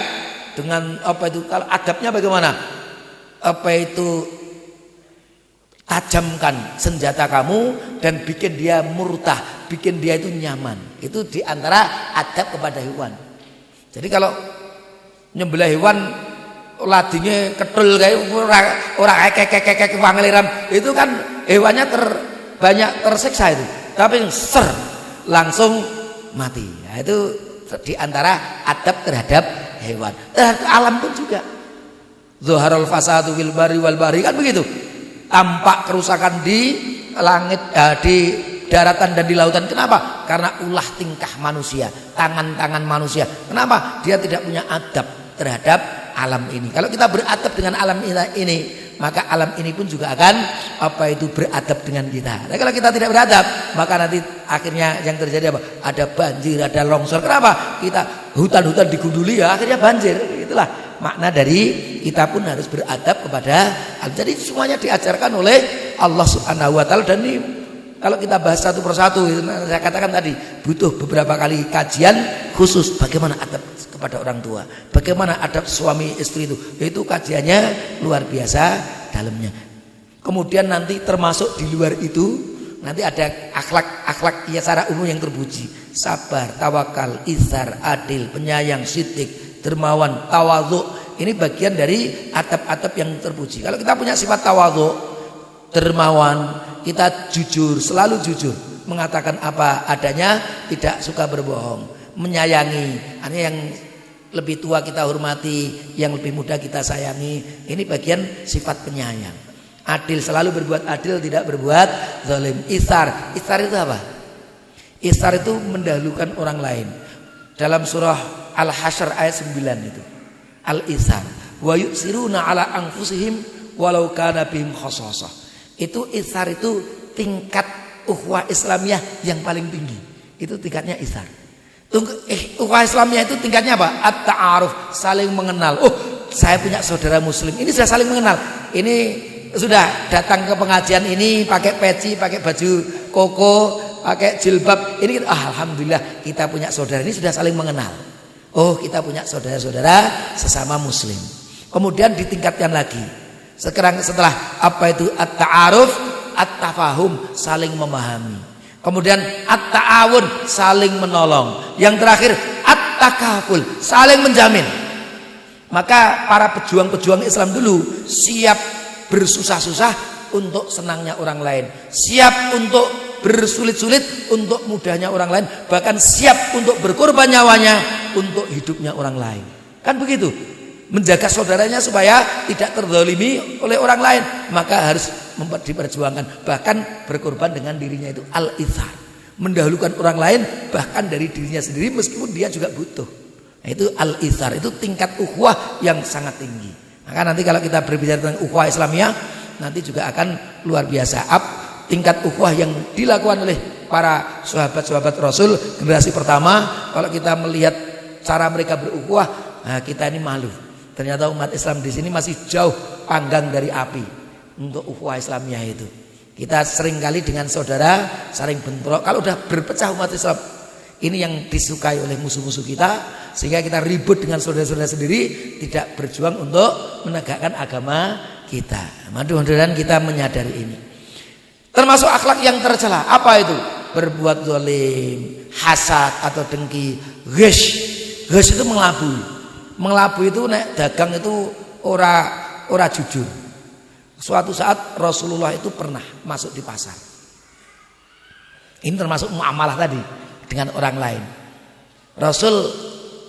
A: dengan apa itu? Kalau adabnya bagaimana? Apa itu? Tajamkan senjata kamu dan bikin dia murtah, bikin dia itu nyaman. Itu diantara adab kepada hewan. Jadi kalau nyembelih hewan ladinya ketul kayak orang kekek wangeliram itu kan hewannya banyak tersiksa itu. Tapi ser langsung mati. Nah, itu diantara adab terhadap hewan. Terhadap alam pun juga. Zuharul fasadu fil barri wal bahri kan begitu. Tampak kerusakan di langit, di daratan dan di lautan. Kenapa? Karena ulah tingkah manusia, tangan-tangan manusia. Kenapa? Dia tidak punya adab terhadap alam ini. Kalau kita beradab dengan alam ini, maka alam ini pun juga akan apa itu beradab dengan kita. Nah, kalau kita tidak beradab, maka nanti akhirnya yang terjadi apa? Ada banjir, ada longsor. Kenapa? Kita hutan-hutan digunduli ya, akhirnya banjir. Itulah makna dari kita pun harus beradab kepada alam. Jadi semuanya diajarkan oleh Allah Subhanahu wa taala dan ini kalau kita bahas satu persatu, saya katakan tadi butuh beberapa kali kajian khusus bagaimana adab kepada orang tua, bagaimana adab suami istri itu kajiannya luar biasa dalamnya. Kemudian nanti termasuk di luar itu nanti ada akhlak ya secara umum yang terpuji, sabar, tawakal, izar, adil, penyayang, sidik, dermawan, tawadhu. Ini bagian dari adab-adab yang terpuji. Kalau kita punya sifat tawadhu, dermawan, kita jujur, selalu jujur, mengatakan apa adanya, tidak suka berbohong, menyayangi, artinya yang lebih tua kita hormati, yang lebih muda kita sayangi. Ini bagian sifat penyayang. Adil, selalu berbuat adil, tidak berbuat zalim. Isar itu apa? Isar itu mendahulukan orang lain. Dalam surah Al-Hasyr ayat 9 itu. Al-isar wa yusiruna ala anfusihim walau kana bihim khasasah. Itu isar itu tingkat ukhuwah Islamiyah yang paling tinggi. Itu tingkatnya isar. Ukhuwah Islamiyah itu tingkatnya apa? At-ta'aruf, saling mengenal. Oh, saya punya saudara muslim. Ini sudah saling mengenal. Ini sudah datang ke pengajian ini pakai peci, pakai baju koko, pakai jilbab. Ini alhamdulillah kita punya saudara ini sudah saling mengenal. Oh, kita punya saudara-saudara sesama muslim. Kemudian ditingkatkan lagi. Sekarang setelah apa itu at-ta'aruf, at-tafahum, saling memahami. Kemudian at-ta'awun, saling menolong. Yang terakhir at-takaful, saling menjamin. Maka para pejuang-pejuang Islam dulu siap bersusah-susah untuk senangnya orang lain, siap untuk bersulit-sulit untuk mudahnya orang lain, bahkan siap untuk berkorban nyawanya untuk hidupnya orang lain. Kan begitu, menjaga saudaranya supaya tidak terzalimi oleh orang lain, maka harus diperjuangkan, bahkan berkorban dengan dirinya. Itu al-ithar, mendahulukan orang lain bahkan dari dirinya sendiri meskipun dia juga butuh. Nah, itu al-ithar, itu tingkat ukhuwah yang sangat tinggi. Maka nanti kalau kita berbicara tentang ukhuwah Islamiyah, nanti juga akan luar biasa. Tingkat ukhuwah yang dilakukan oleh para sahabat-sahabat Rasul generasi pertama. Kalau kita melihat cara mereka berukhuwah, nah kita ini malu. Ternyata umat Islam di sini masih jauh panggang dari api untuk ukhuwah Islamiyah itu. Kita sering kali dengan saudara saling bentrok. Kalau udah berpecah umat Islam, ini yang disukai oleh musuh-musuh kita, sehingga kita ribut dengan saudara-saudara sendiri, tidak berjuang untuk menegakkan agama kita. Mudah-mudahan kita menyadari ini. Termasuk akhlak yang tercela, apa itu? Berbuat zalim, hasad atau dengki, ghish. Ghish itu mengelabui. Mengelabui itu nek dagang itu ora jujur. Suatu saat Rasulullah itu pernah masuk di pasar. Ini termasuk muamalah tadi dengan orang lain. Rasul,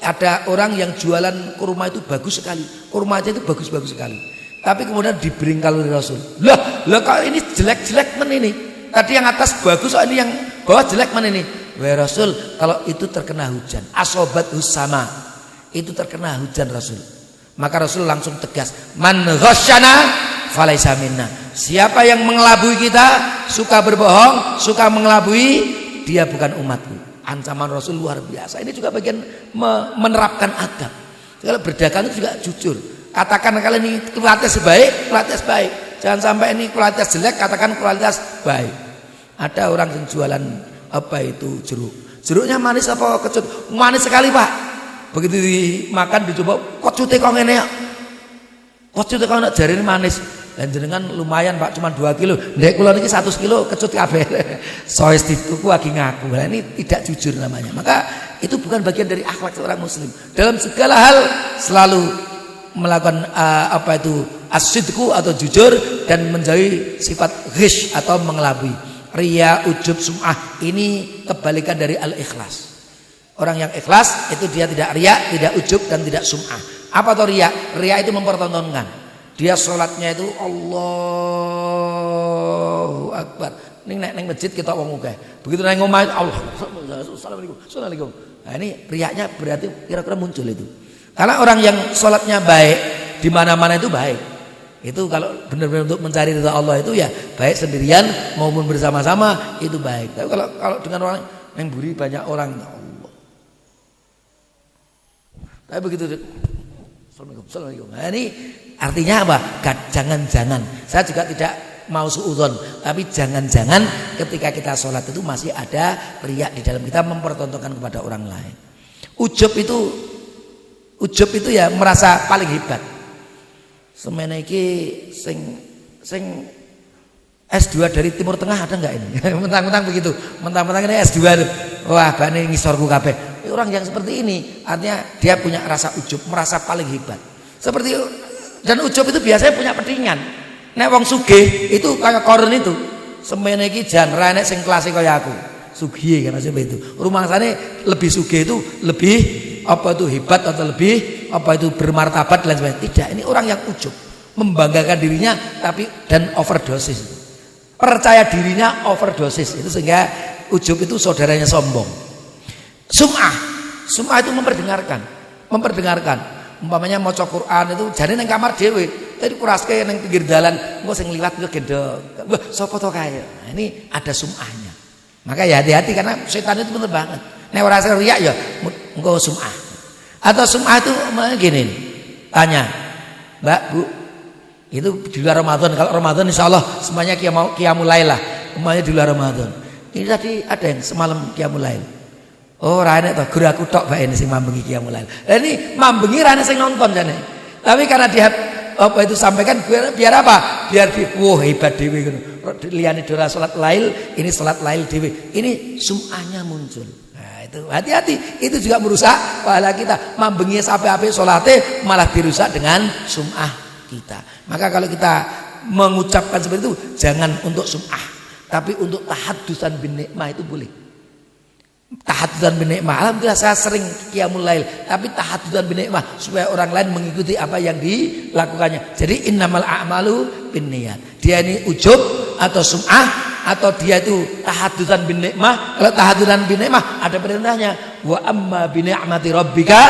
A: ada orang yang jualan kurma itu bagus sekali. Kurmanya itu bagus-bagus sekali. Tapi kemudian dibringkal oleh Rasul. Lah kalau ini jelek-jelek men ini. Tadi yang atas bagus, ini yang bawah jelek men ini. Wahai Rasul, kalau itu terkena hujan, asobat husama. Itu terkena hujan Rasul. Maka Rasul langsung tegas, man ghasyana falaisa minna. Siapa yang mengelabui kita, suka berbohong, suka mengelabui, dia bukan umatku. Ancaman Rasul luar biasa. Ini juga bagian menerapkan adab. Kalau berdagang itu juga jujur. Katakan kalau ini kualitas baik, kualitas baik. Jangan sampai ini kualitas jelek, katakan kualitas baik. Ada orang yang jualan apa itu jeruk. Jeruknya manis apa kecut? Manis sekali Pak. Begitu dimakan dicoba, kok cute kok ngene ya? Kok cute kok nek jarine manis. Dan jenengan lumayan Pak, cuma 2 kilo. Ndek kula niki 100 kilo kecut kabeh. Soes dituku lagi ngaku. Nah, ini tidak jujur namanya. Maka itu bukan bagian dari akhlak seorang muslim. Dalam segala hal selalu melakukan apa itu as-sidqu atau jujur, dan menjauhi sifat ghish atau mengelabui. Riya, ujub, sum'ah, ini kebalikan dari al-ikhlas. Orang yang ikhlas itu dia tidak riya, tidak ujub, dan tidak sum'ah. Apa itu riya? Riya itu mempertontonkan. Dia sholatnya itu Allahu Akbar. Ning masjid kita wong akeh. Begitu nang omah Allah. Assalamualaikum. Assalamualaikum. Nah, ini riyanya berarti kira-kira muncul itu. Karena orang yang sholatnya baik di mana-mana itu baik. Itu kalau benar-benar untuk mencari ridha Allah itu ya baik sendirian maupun bersama-sama itu baik. Tapi kalau dengan orang yang buri banyak orang, ya Allah. Tapi begitu Assalamualaikum. Nah, ini artinya apa? Jangan-jangan. Saya juga tidak mau suudzon, tapi jangan-jangan ketika kita sholat itu masih ada riya di dalam kita, mempertontonkan kepada orang lain. Ujub itu ya merasa paling hebat. Semene iki sing S2 dari Timur Tengah ada enggak ini? Mentang-mentang begitu. Mentang-mentang ini S2 itu. Wah, bane ngisorku kabeh. Orang yang seperti ini artinya dia punya rasa ujub, merasa paling hebat. Seperti, dan ujub itu biasanya punya pedingan. Nek wong sugih itu kayak koron itu. Semene iki jan ra nek sing kelas kaya aku. Sugih kan seperti itu. Rumangsane lebih sugih itu lebih apa itu hebat atau lebih apa itu bermartabat dan sebagainya. Tidak, ini orang yang ujub, membanggakan dirinya tapi dan overdosis. Percaya dirinya overdosis itu sehingga ujub itu saudaranya sombong. Sum'ah itu memperdengarkan. Umpamanya maca Quran itu jane nang kamar dhewe, tadi kuraske nang pinggir dalan, engko sing liwat yo gendho. Wah, sapa to kae? Nah, ini ada sum'ahnya. Maka ya hati-hati karena setan itu bener banget. Nek ora riya ya engko sum'ah. Atau sum'ah itu gini, tanya, Mbak, Bu, itu di luar Ramadan. Kalau Ramadan insyaallah semuanya qiyamul lail lah. Umpamanya di luar Ramadan. Ini tadi ada yang semalam qiyamul lail. Oh, ra enek to, gur aku tok bae sing mambengi qiyamul lail. Lah ini mambengi ra enek sing nonton jane. Tapi karena dia apa itu sampaikan biar apa? Biar hebat dhewe ngono. Liyane dora salat lail, ini salat lail dhewe. Ini sum'ahnya muncul. Nah, itu hati-hati. Itu juga merusak pahala kita. Mambengi sampai salate malah dirusak dengan sum'ah kita. Maka kalau kita mengucapkan seperti itu jangan untuk sum'ah, tapi untuk tahaddusan bin nikmah itu boleh. Tahaddudan bin nikmah. Alhamdulillah saya sering qiyamul lail, tapi tahaddudan bin nikmah supaya orang lain mengikuti apa yang dilakukannya. Jadi innamal a'malu binniyat. Dia ini ujub atau sum'ah atau dia itu tahaddudan bin nikmah. Kalau tahaddudan bin nikmah ada perintahnya, wa amma bi ni'mati rabbika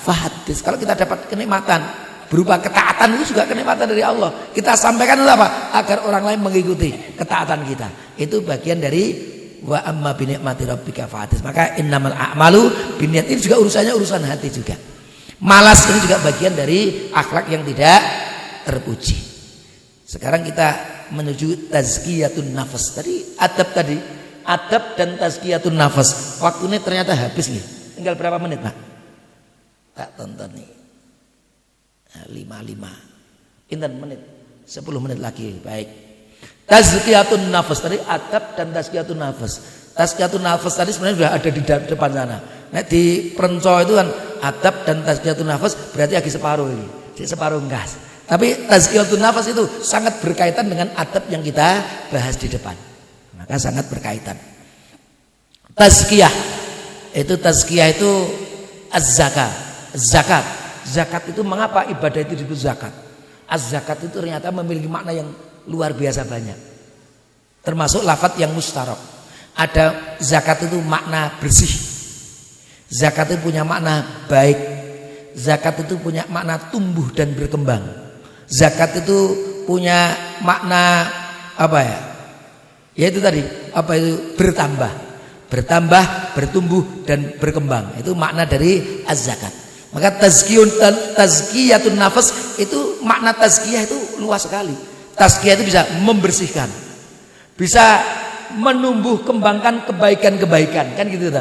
A: fahaddits. Kalau kita dapat kenikmatan berupa ketaatan itu juga kenikmatan dari Allah. Kita sampaikan itu apa? Agar orang lain mengikuti ketaatan kita. Itu bagian dari wa amma bi ni'mati rabbika fahaddits. Maka innamal a'malu binniyat, ini juga urusannya urusan hati juga. Malas ini juga bagian dari akhlak yang tidak terpuji. Sekarang kita menuju tazkiyatun nafas. Adab dan tazkiyatun nafas. Waktunya ternyata habis nih. Tinggal berapa menit, Pak? Tak tonton nih. 5 menit. 10 menit lagi. Baik. Tazkiyatun nafas tadi, adab dan tazkiyatun nafas. Tazkiyatun nafas tadi sebenarnya sudah ada di depan sana. Nah, di perenco itu kan adab dan tazkiyatun nafas berarti lagi separuh ini. Separuh gas. Tapi tazkiyatun nafas itu sangat berkaitan dengan adab yang kita bahas di depan. Maka sangat berkaitan. Tazkiyah itu az-zakat. Zakat itu mengapa ibadah itu disebut zakat? Az-zakat itu ternyata memiliki makna yang luar biasa banyak. Termasuk lafadz yang mustarok. Ada zakat itu makna bersih. Zakat itu punya makna baik. Zakat itu punya makna tumbuh dan berkembang. Zakat itu punya makna apa ya? Yaitu tadi bertambah, bertumbuh dan berkembang. Itu makna dari az-zakat. Maka tazkiyatun nafas itu makna tazkiyah itu luas sekali. Tazkiyah itu bisa membersihkan, bisa menumbuh kembangkan kebaikan-kebaikan, kan gitu ta?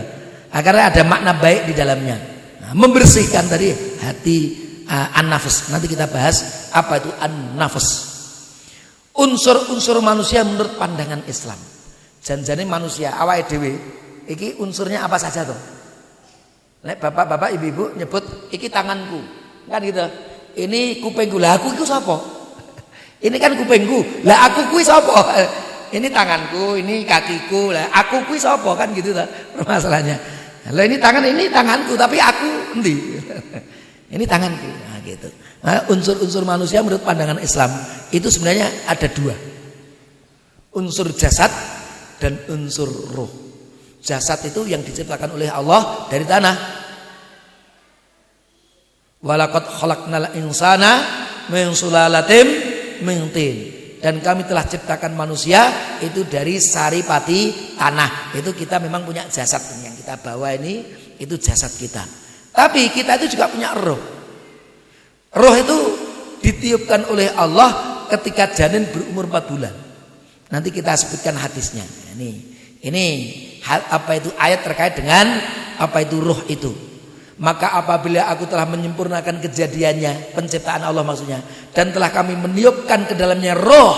A: Karena ada makna baik di dalamnya. Nah, membersihkan tadi hati an-nafas. Nanti kita bahas apa itu an-nafas. Unsur-unsur manusia menurut pandangan Islam. Janjane manusia awake dhewe iki unsurnya apa saja toh? Nek bapak-bapak ibu-ibu nyebut iki tanganku. Kan gitu. Ini kupingku. Lah aku iku sapa? Ini kan kupingku. Lah aku kuwi sapa? Ini tanganku, ini kakiku. Lah aku kuwi sapa? Kan gitu ta permasalahannya. Lah ini tanganku tapi aku endi? Ini tanganku. Nah gitu. Nah, unsur-unsur manusia menurut pandangan Islam itu sebenarnya ada 2. Unsur jasad dan unsur ruh. Jasad itu yang diciptakan oleh Allah dari tanah. Walaqad khalaqnal insana min sulalatin min tin. Dan kami telah ciptakan manusia itu dari saripati tanah. Itu kita memang punya jasad yang kita bawa ini, itu jasad kita. Tapi kita itu juga punya roh. Roh itu ditiupkan oleh Allah ketika janin berumur 4 bulan. Nanti kita sebutkan hadisnya. Ini apa itu ayat terkait dengan apa itu roh itu. Maka apabila aku telah menyempurnakan kejadiannya, penciptaan Allah maksudnya, dan telah kami meniupkan ke dalamnya roh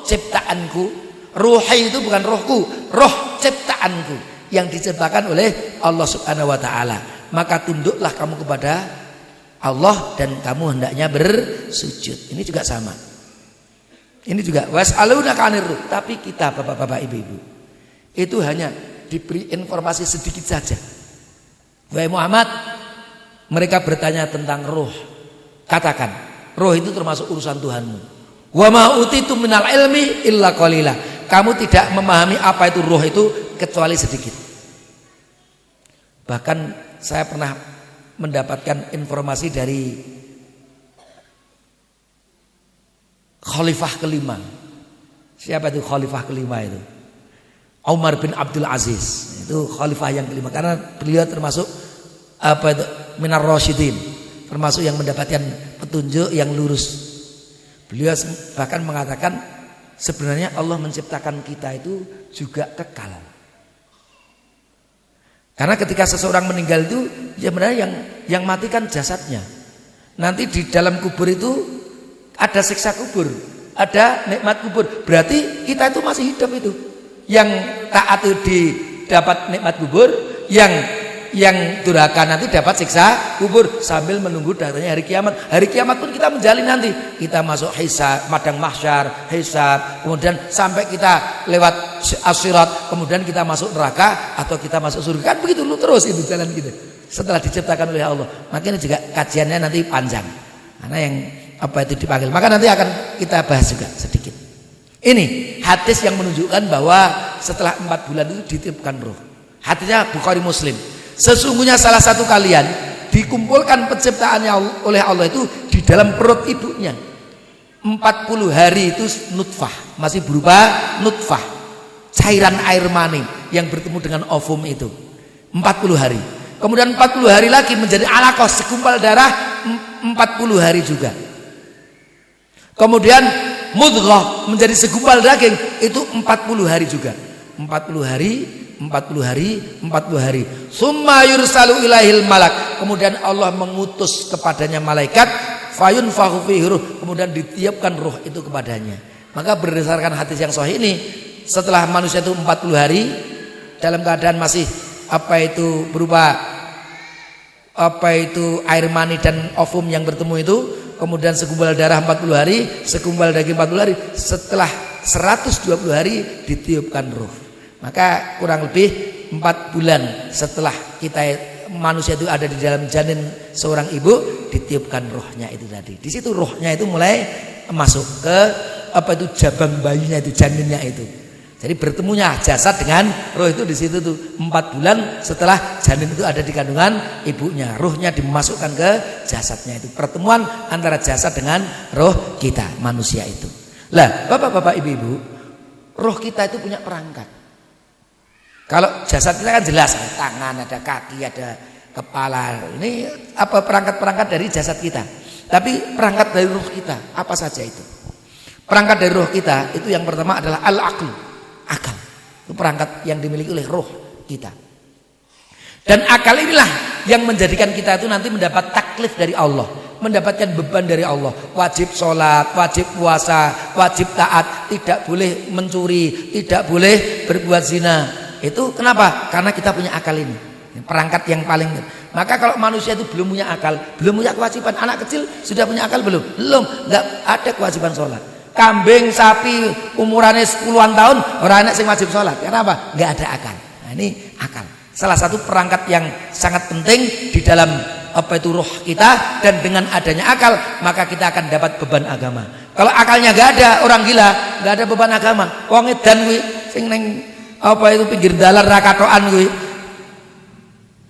A: ciptaanku. Ruhi itu bukan rohku, roh ciptaanku yang diciptakan oleh Allah Subhanahu wa taala. Maka tunduklah kamu kepada Allah dan kamu hendaknya bersujud. Ini juga sama. Ini juga was'alunaka 'anir ruh. Tapi kita bapak-bapak ibu-ibu itu hanya diberi informasi sedikit saja. Wahai Muhammad, mereka bertanya tentang roh. Katakan, roh itu termasuk urusan Tuhanmu. Wa ma utitum minal ilmi illa qalila. Kamu tidak memahami apa itu roh itu kecuali sedikit. Bahkan saya pernah mendapatkan informasi dari Khalifah kelima. Siapa itu Khalifah kelima itu? Umar bin Abdul Aziz. Itu Khalifah yang kelima karena beliau termasuk apa itu minar rasyidin, termasuk yang mendapatkan petunjuk yang lurus. Beliau bahkan mengatakan sebenarnya Allah menciptakan kita itu juga kekal. Karena ketika seseorang meninggal itu ya sebenarnya yang mati kan jasadnya. Nanti di dalam kubur itu ada siksa kubur, ada nikmat kubur. Berarti kita itu masih hidup itu. Yang taat itu didapat nikmat kubur, yang durhaka nanti dapat siksa kubur sambil menunggu datangnya hari kiamat. Hari kiamat pun kita menjalin nanti. Kita masuk hisab, madang mahsyar, hisab, kemudian sampai kita lewat as-sirat, kemudian kita masuk neraka atau kita masuk surga. Kan begitu lu terus itu jalan gitu. Setelah diciptakan oleh Allah. Makanya juga kajiannya nanti panjang. Karena yang apa itu dipanggil. Maka nanti akan kita bahas juga sedikit. Ini hadis yang menunjukkan bahwa setelah 4 bulan itu ditiupkan roh. Hadisnya Bukhari Muslim. Sesungguhnya salah satu kalian dikumpulkan penciptaannya oleh Allah itu di dalam perut ibunya. 40 hari itu nutfah, masih berupa nutfah, cairan air mani yang bertemu dengan ovum itu. 40 hari. Kemudian 40 hari lagi menjadi alaqah, segumpal darah 40 hari juga. Kemudian mudghah menjadi segumpal daging, itu 40 hari juga. 40 hari, 40 hari, 40 hari. Summa yursalu ilaihil malak. Kemudian Allah mengutus kepadanya malaikat, fayunfakhu fihi ruh. Kemudian ditiupkan ruh itu kepadanya. Maka berdasarkan hadis yang sahih ini, setelah manusia itu 40 hari dalam keadaan masih berupa air mani dan ovum yang bertemu itu, kemudian segumpal darah 40 hari, segumpal daging 40 hari, setelah 120 hari ditiupkan ruh. Maka kurang lebih 4 bulan setelah manusia itu ada di dalam janin seorang ibu, ditiupkan rohnya itu tadi. Di situ rohnya itu mulai masuk ke jabang bayinya itu, janinnya itu. Jadi bertemunya jasad dengan roh itu di situ tuh 4 bulan setelah janin itu ada di kandungan ibunya, rohnya dimasukkan ke jasadnya itu. Pertemuan antara jasad dengan roh kita manusia itu. Lah, bapak-bapak, ibu-ibu, roh kita itu punya perangkat. Kalau jasad kita kan jelas, ada tangan, ada kaki, ada kepala. Ini perangkat-perangkat dari jasad kita. Tapi perangkat dari roh kita apa saja itu? Perangkat dari roh kita itu yang pertama adalah al-aql, akal. Itu perangkat yang dimiliki oleh roh kita. Dan akal inilah yang menjadikan kita itu nanti mendapat taklif dari Allah, mendapatkan beban dari Allah. Wajib sholat, wajib puasa, wajib taat, tidak boleh mencuri, tidak boleh berbuat zina. Itu kenapa? Karena kita punya akal ini, perangkat yang paling. Maka kalau manusia itu belum punya akal, belum punya kewajiban. Anak kecil sudah punya akal belum? Belum, nggak ada kewajiban sholat. Kambing, sapi umurannya 10-an tahun, orang anak yang wajib sholat. Kenapa? Nggak ada akal. Nah, ini akal, salah satu perangkat yang sangat penting di dalam roh kita. Dan dengan adanya akal, maka kita akan dapat beban agama. Kalau akalnya nggak ada, orang gila nggak ada beban agama. Wong edan kuwi sing neng pinggir dalan rakatoan kuwi,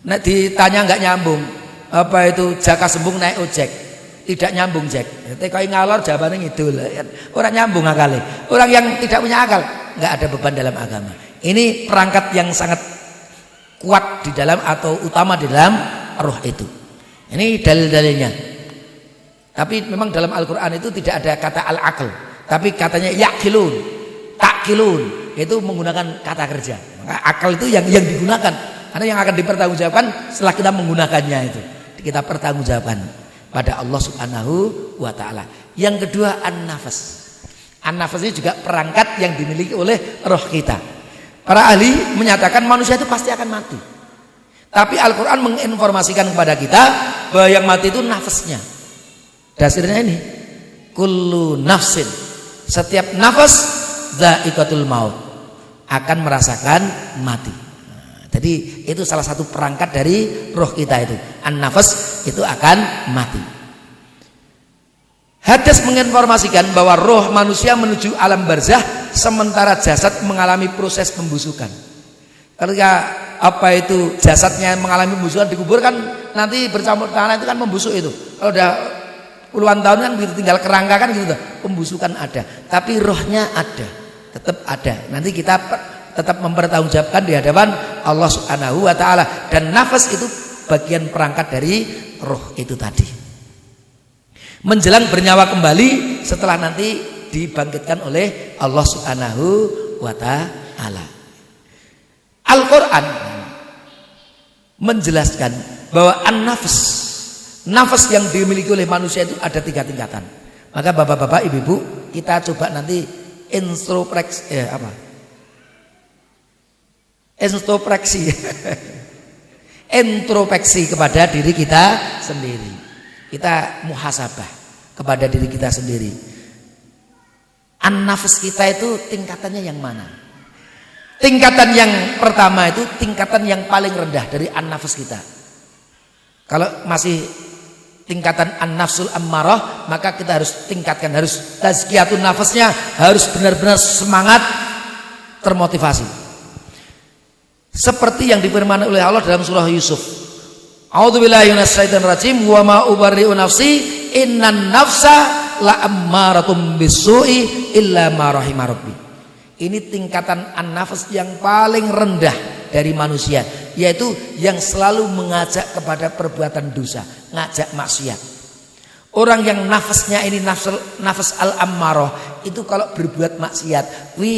A: nek ditanya nggak nyambung, jaka sembung naik ojek, tidak nyambung Jack. Tekai ngalor jawabannya ngidul, orang nyambung akale. Orang yang tidak punya akal nggak ada beban dalam agama. Ini perangkat yang sangat kuat di dalam atau utama di dalam roh itu. Ini dalil-dalilnya. Tapi memang dalam Al-Quran itu tidak ada kata al-aql, tapi katanya yaqilun, takkilun. Itu menggunakan kata kerja. Maka akal itu yang digunakan, karena yang akan dipertanggungjawabkan setelah kita menggunakannya itu, kita pertanggungjawabkan pada Allah Subhanahu wa taala. Yang kedua, an-nafas. An-nafas ini juga perangkat yang dimiliki oleh roh kita. Para ahli menyatakan manusia itu pasti akan mati. Tapi Al-Qur'an menginformasikan kepada kita bahwa yang mati itu nafasnya. Dasarnya ini, kullu nafsin, setiap nafas dha'iqatul maut, akan merasakan mati. Jadi itu salah satu perangkat dari roh kita itu. An-nafas itu akan mati. Hadis menginformasikan bahwa roh manusia menuju alam barzah, sementara jasad mengalami proses pembusukan. Ketika jasadnya mengalami pembusukan, dikuburkan, nanti bercampur tanah itu kan membusuk itu. Kalau udah puluhan tahun kan begitu, tinggal kerangka kan gitu, pembusukan ada. Tapi rohnya ada, tetap ada. Nanti kita tetap mempertanggungjawabkan di hadapan Allah Subhanahu wa taala. Dan nafas itu bagian perangkat dari roh itu tadi. Menjelang bernyawa kembali setelah nanti dibangkitkan oleh Allah Subhanahu wa taala. Al-Qur'an menjelaskan bahwa an-nafs, nafas yang dimiliki oleh manusia itu ada 3 tingkatan. Maka bapak-bapak, ibu-ibu, kita coba nanti introspeksi kepada diri kita sendiri. Kita muhasabah kepada diri kita sendiri. An-nafs kita itu tingkatannya yang mana? Tingkatan yang pertama itu tingkatan yang paling rendah dari an-nafs kita. Kalau masih tingkatan an-nafsul ammarah, maka kita harus tingkatkan, harus tazkiyatun nafasnya, harus benar-benar semangat, termotivasi. Seperti yang difirmankan oleh Allah dalam surah Yusuf. A'udzubillahi minasyaitonir rajim, wa ma ubarri'u nafsi innan nafsa la'ammaratum bisu'i illa ma rahima rabbi. Ini tingkatan an-nafs yang paling rendah dari manusia. yaitu yang selalu mengajak kepada perbuatan dosa, ngajak maksiat. Orang yang nafasnya ini nafas al-ammarah itu kalau berbuat maksiat wi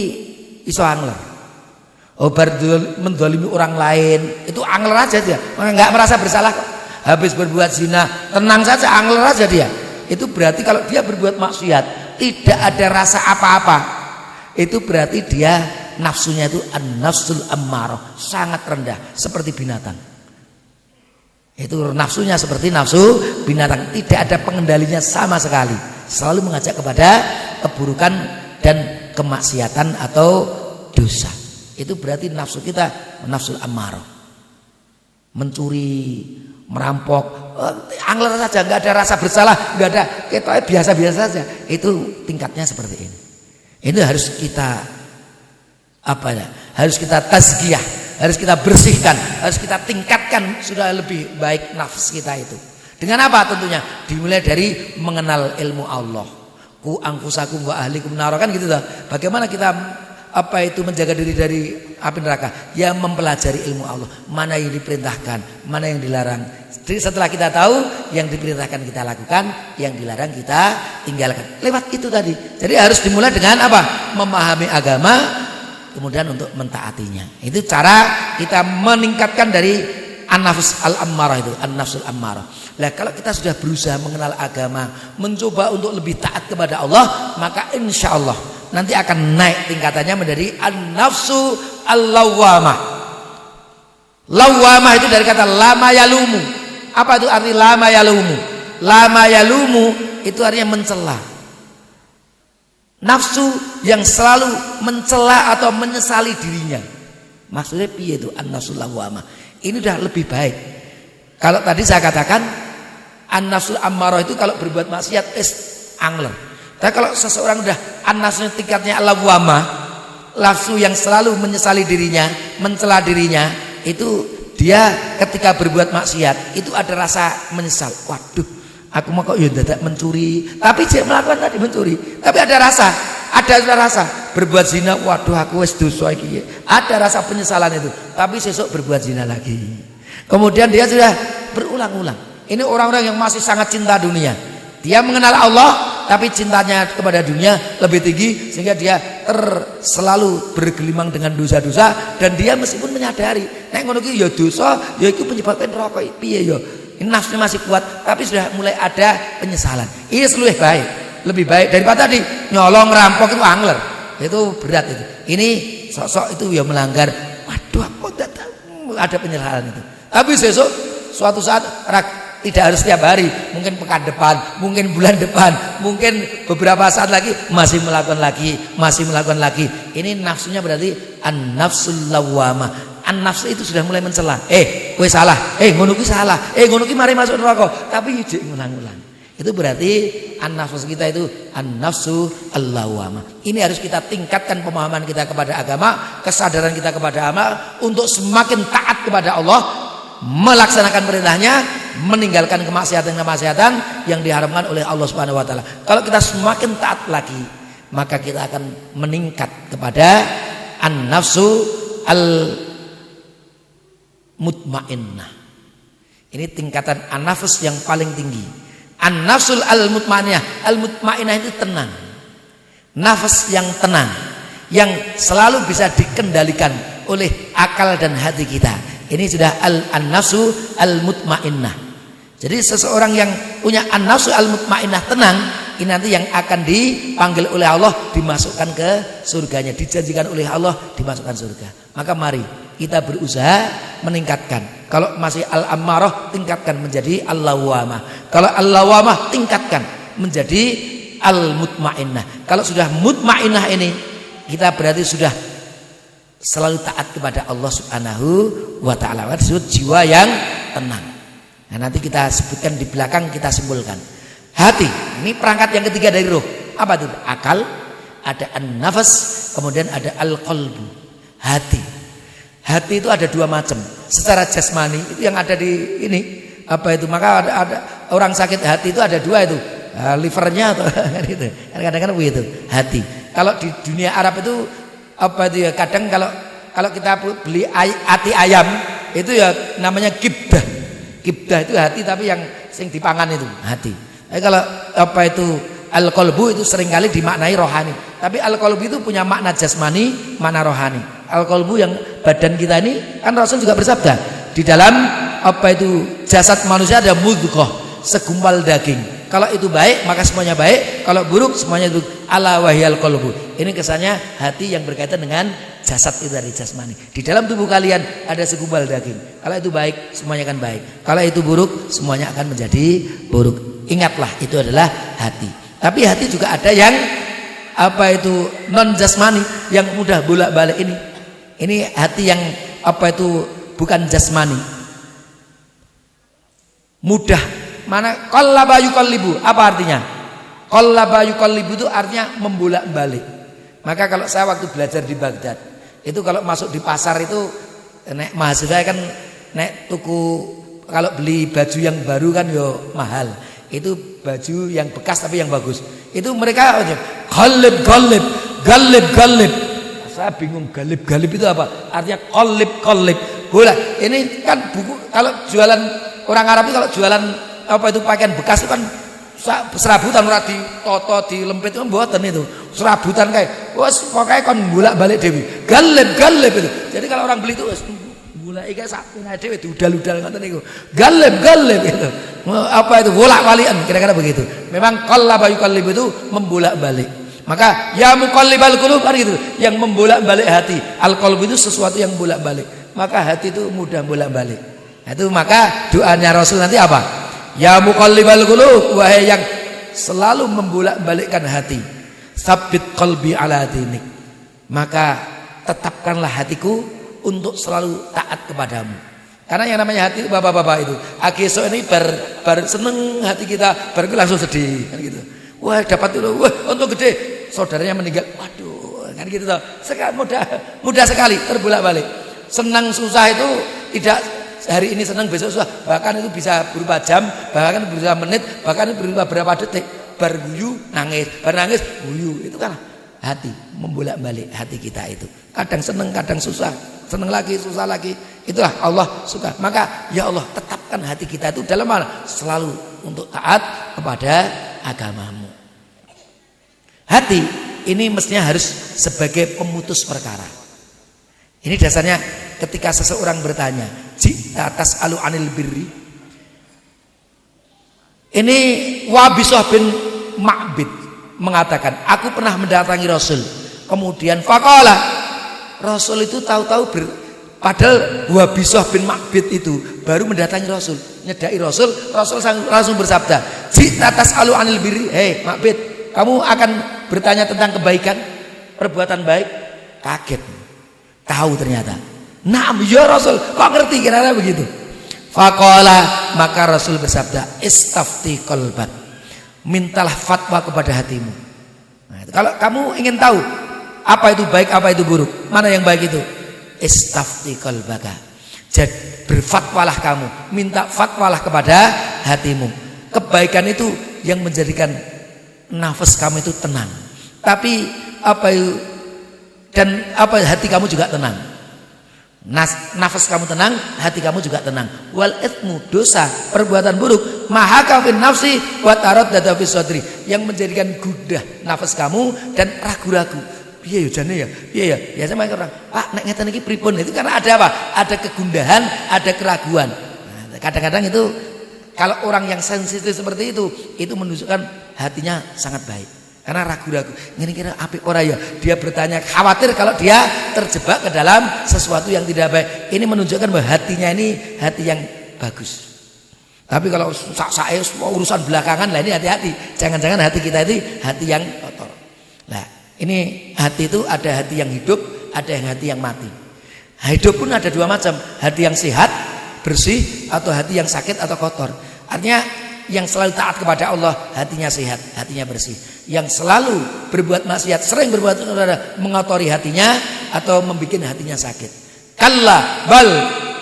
A: iso angler. Mendolimi orang lain itu angler aja dia, nggak merasa bersalah. Habis berbuat zina tenang saja, angler aja dia. Itu berarti kalau dia berbuat maksiat tidak ada rasa apa-apa, itu berarti dia nafsunya itu an-nafsul ammarah, sangat rendah seperti binatang. Itu nafsunya seperti nafsu binatang, tidak ada pengendalinya sama sekali, selalu mengajak kepada keburukan dan kemaksiatan atau dosa. Itu berarti nafsu kita nafsul ammarah. Mencuri, merampok, angler saja, nggak ada rasa bersalah, nggak ada, kita biasa-biasa saja. Itu tingkatnya seperti ini. Ini harus kita harus kita tazkiyah, harus kita bersihkan, harus kita tingkatkan sudah lebih baik nafs kita itu. Dengan apa tentunya? Dimulai dari mengenal ilmu Allah. Ku angfusakum wa ahlikum naro, kan gitu toh. Bagaimana kita menjaga diri dari api neraka? Ya mempelajari ilmu Allah, mana yang diperintahkan, mana yang dilarang. Jadi setelah kita tahu yang diperintahkan kita lakukan, yang dilarang kita tinggalkan. Lewat itu tadi. Jadi harus dimulai dengan apa? Memahami agama, kemudian untuk mentaatinya. Itu cara kita meningkatkan dari an-nafs al-ammarah itu, an-nafsul ammarah. Nah, kalau kita sudah berusaha mengenal agama, mencoba untuk lebih taat kepada Allah, maka insya Allah nanti akan naik tingkatannya menjadi an-nafsu al-lawwamah. Lawwamah itu dari kata lama yalumu. Apa itu arti lama yalumu? Lama yalumu itu artinya mencela. Nafsu yang selalu mencela atau menyesali dirinya. Maksudnya piye itu an-nafsul lawwamah? Ini udah lebih baik. Kalau tadi saya katakan an-nafsul ammarah itu kalau berbuat maksiat angler. Tapi kalau seseorang udah an-nafsu tingkatnya lawwamah, nafsu yang selalu menyesali dirinya, mencela dirinya, itu dia ketika berbuat maksiat itu ada rasa menyesal. Waduh, aku mau kok ya dadak mencuri, tapi dia melakukan tadi mencuri, tapi ada rasa berbuat zina. Waduh, aku wis dosa iki. Ada rasa penyesalan itu, tapi sesuk berbuat zina lagi. Kemudian dia sudah berulang-ulang. Ini orang-orang yang masih sangat cinta dunia. Dia mengenal Allah, tapi cintanya kepada dunia lebih tinggi, sehingga dia selalu bergelimang dengan dosa-dosa. Dan dia meskipun menyadari nek ngono iki ya dosa, ya iku penyebabkan rokok piye ya. Ini nafsunya masih kuat, tapi sudah mulai ada penyesalan. Ini lebih baik daripada tadi nyolong, rampok itu angler. Itu berat itu. Ini sosok itu ya melanggar. Waduh, aku tidak tahu, ada penyesalan itu. Tapi besok suatu saat tidak harus setiap hari, mungkin pekan depan, mungkin bulan depan, mungkin beberapa saat lagi masih melakukan lagi. Ini nafsunya berarti an-nafsul lawwamah. An-nafsu itu sudah mulai mencela. Kowe salah. Ngono ki salah. Ngono ki mari masuk neraka. Tapi ijik ngulang-ulang. Itu berarti an-nafsu kita itu an-nafsu al-lawwamah. Ini harus kita tingkatkan pemahaman kita kepada agama, kesadaran kita kepada agama untuk semakin taat kepada Allah, melaksanakan perintahnya, meninggalkan kemaksiatan yang diharamkan oleh Allah Subhanahu wa taala. Kalau kita semakin taat lagi, maka kita akan meningkat kepada an-nafsu al-mutmainnah. Ini tingkatan an-nafs yang paling tinggi. An-nafsul al-mutmainnah. Al-mutmainnah itu tenang. Nafas yang tenang, yang selalu bisa dikendalikan oleh akal dan hati kita. Ini sudah an-nafsu al-mutmainnah. Jadi seseorang yang punya an-nafsu al-mutmainnah tenang, ini nanti yang akan dipanggil oleh Allah dimasukkan ke surganya, dijanjikan oleh Allah dimasukkan surga. Maka mari kita berusaha meningkatkan. Kalau masih al-ammarah, tingkatkan menjadi al-lawwamah. Kalau al-lawwamah, tingkatkan menjadi al-mutmainnah. Kalau sudah mutmainnah ini, kita berarti sudah selalu taat kepada Allah Subhanahu wa taala. Disebut jiwa yang tenang. Nah, nanti kita sebutkan di belakang, kita simpulkan. Hati, ini perangkat yang ketiga dari roh. Apa itu? Akal, ada an-nafas, kemudian ada al-qalbu. Hati. Hati itu ada dua macam. Secara jasmani itu yang ada di ini. Apa itu? Maka ada orang sakit hati itu ada dua itu. Livernya atau gitu. Kadang-kadang begitu, hati. Kalau di dunia Arab itu apa itu ya? Kadang kalau kita beli hati ayam itu ya namanya kibdah. Kibdah itu hati tapi yang sing dipangan itu hati. Tapi kalau apa itu al-qalbu itu seringkali dimaknai rohani. Tapi al-qalbu itu punya makna jasmani, makna rohani. Al-qalbu yang badan kita ini kan Rasul juga bersabda, di dalam apa itu jasad manusia ada mudghah, segumpal daging. Kalau itu baik maka semuanya baik, kalau buruk semuanya buruk. Ala wahyal qalbu. Ini kesannya hati yang berkaitan dengan jasad itu dari jasmani. Di dalam tubuh kalian ada segumpal daging. Kalau itu baik semuanya akan baik. Kalau itu buruk semuanya akan menjadi buruk. Ingatlah itu adalah hati. Tapi hati juga ada yang apa itu non jasmani, yang mudah bolak-balik ini. Ini hati yang apa itu bukan jasmani. Mudah. Mana qallaba yuqallibu, apa artinya? Qallaba yuqallibu itu artinya membolak-balik. Maka kalau saya waktu belajar di Baghdad, itu kalau masuk di pasar itu nek mahasiswa kan nek tuku, kalau beli baju yang baru kan yo mahal. Itu baju yang bekas tapi yang bagus. Itu mereka qallib qallib, gallib gallib. Saya bingung galib-galib itu apa? Artinya qallib. Boleh. Ini kan buku, kalau jualan orang Arab itu kalau jualan apa itu pakaian bekas itu kan serabutan ora ditoto dilempit itu mboten itu. Serabutan kayak wes pokoke kon bolak-balik dhewe. Galib itu. Jadi kalau orang beli itu wes bolak iki sak dhewe diudal-udal ngoten niku. Galib itu. Apa itu bolak-balikan kira-kira begitu. Memang qallaba yuqallib itu membolak-balik. Maka ya muqallibal qulub kan gitu, yang membolak-balik hati. Al-qalb itu sesuatu yang bolak-balik. Maka hati itu mudah bolak-balik. Itu maka doanya Rasul nanti apa? Ya muqallibal qulub, wahai yang selalu membolak-balikkan hati, tsabbit qalbi ala dinik. Maka tetapkanlah hatiku untuk selalu taat kepadamu. Karena yang namanya hati bapak-bapak itu, ageso ini bar seneng hati kita, bar langsung sedih kan gitu. Wah, dapat dulu, wah untuk gede, saudaranya meninggal. Waduh, kan gitu toh. Mudah sekali terbolak-balik. Senang susah itu tidak hari ini senang besok susah, bahkan itu bisa berupa jam, bahkan berupa menit, bahkan berupa berapa detik. Berguyu nangis, bernangis guyu, itu kan hati, membolak-balik hati kita itu. Kadang senang, kadang susah, senang lagi, susah lagi. Itulah Allah suka. Maka ya Allah tetapkan hati kita itu dalam mana? Selalu untuk taat kepada agamamu. Hati ini mestinya harus sebagai pemutus perkara. Ini dasarnya ketika seseorang bertanya, jika tas'alu anil birri. Ini Wabisah bin Ma'bid mengatakan, aku pernah mendatangi Rasul. Kemudian faqala, Rasul itu tahu-tahu padahal Wabisah bin Ma'bid itu baru mendatangi Rasul, nyedai Rasul langsung bersabda, jika tas'alu anil birri. Hei Ma'bid, kamu akan bertanya tentang kebaikan, perbuatan baik? Kaget, tahu ternyata. Naam ya Rasul, kok ngerti kira-kira begitu? Faqala, maka Rasul bersabda, istafti qalbak, mintalah fatwa kepada hatimu. Nah, kalau kamu ingin tahu apa itu baik, apa itu buruk, mana yang baik itu, istafti qalbaka. Jadi berfatwalah kamu, minta fatwalah kepada hatimu. Kebaikan itu yang menjadikan nafas kamu itu tenang. Tapi apa itu, dan apa hati kamu juga tenang. Nafas kamu tenang, hati kamu juga tenang. Wal itsmu, dosa, perbuatan buruk, mahaka fin nafsi wa taraddada fi sadri, yang menjadikan gundah nafas kamu dan ragu-ragu. Piye ya jane ya? Piye ya? Biasa mereka orang, Pak nek ngeten iki pripun? Itu karena ada apa? Ada kegundahan, ada keraguan. Nah, kadang-kadang itu kalau orang yang sensitif seperti itu menunjukkan hatinya sangat baik. Karena ragu-ragu, ini kira apik ora ya? Dia bertanya, khawatir kalau dia terjebak ke dalam sesuatu yang tidak baik. Ini menunjukkan bahwa hatinya ini hati yang bagus. Tapi kalau saya urusan belakangan lah, ini hati-hati. Jangan-jangan hati kita itu hati yang kotor. Nah, ini hati itu ada hati yang hidup, ada yang hati yang mati. Hidup pun ada dua macam, hati yang sehat, bersih, atau hati yang sakit atau kotor. Artinya yang selalu taat kepada Allah hatinya sehat, hatinya bersih. Yang selalu berbuat maksiat, sering berbuat mengotori hatinya atau membuat hatinya sakit. Kalla bal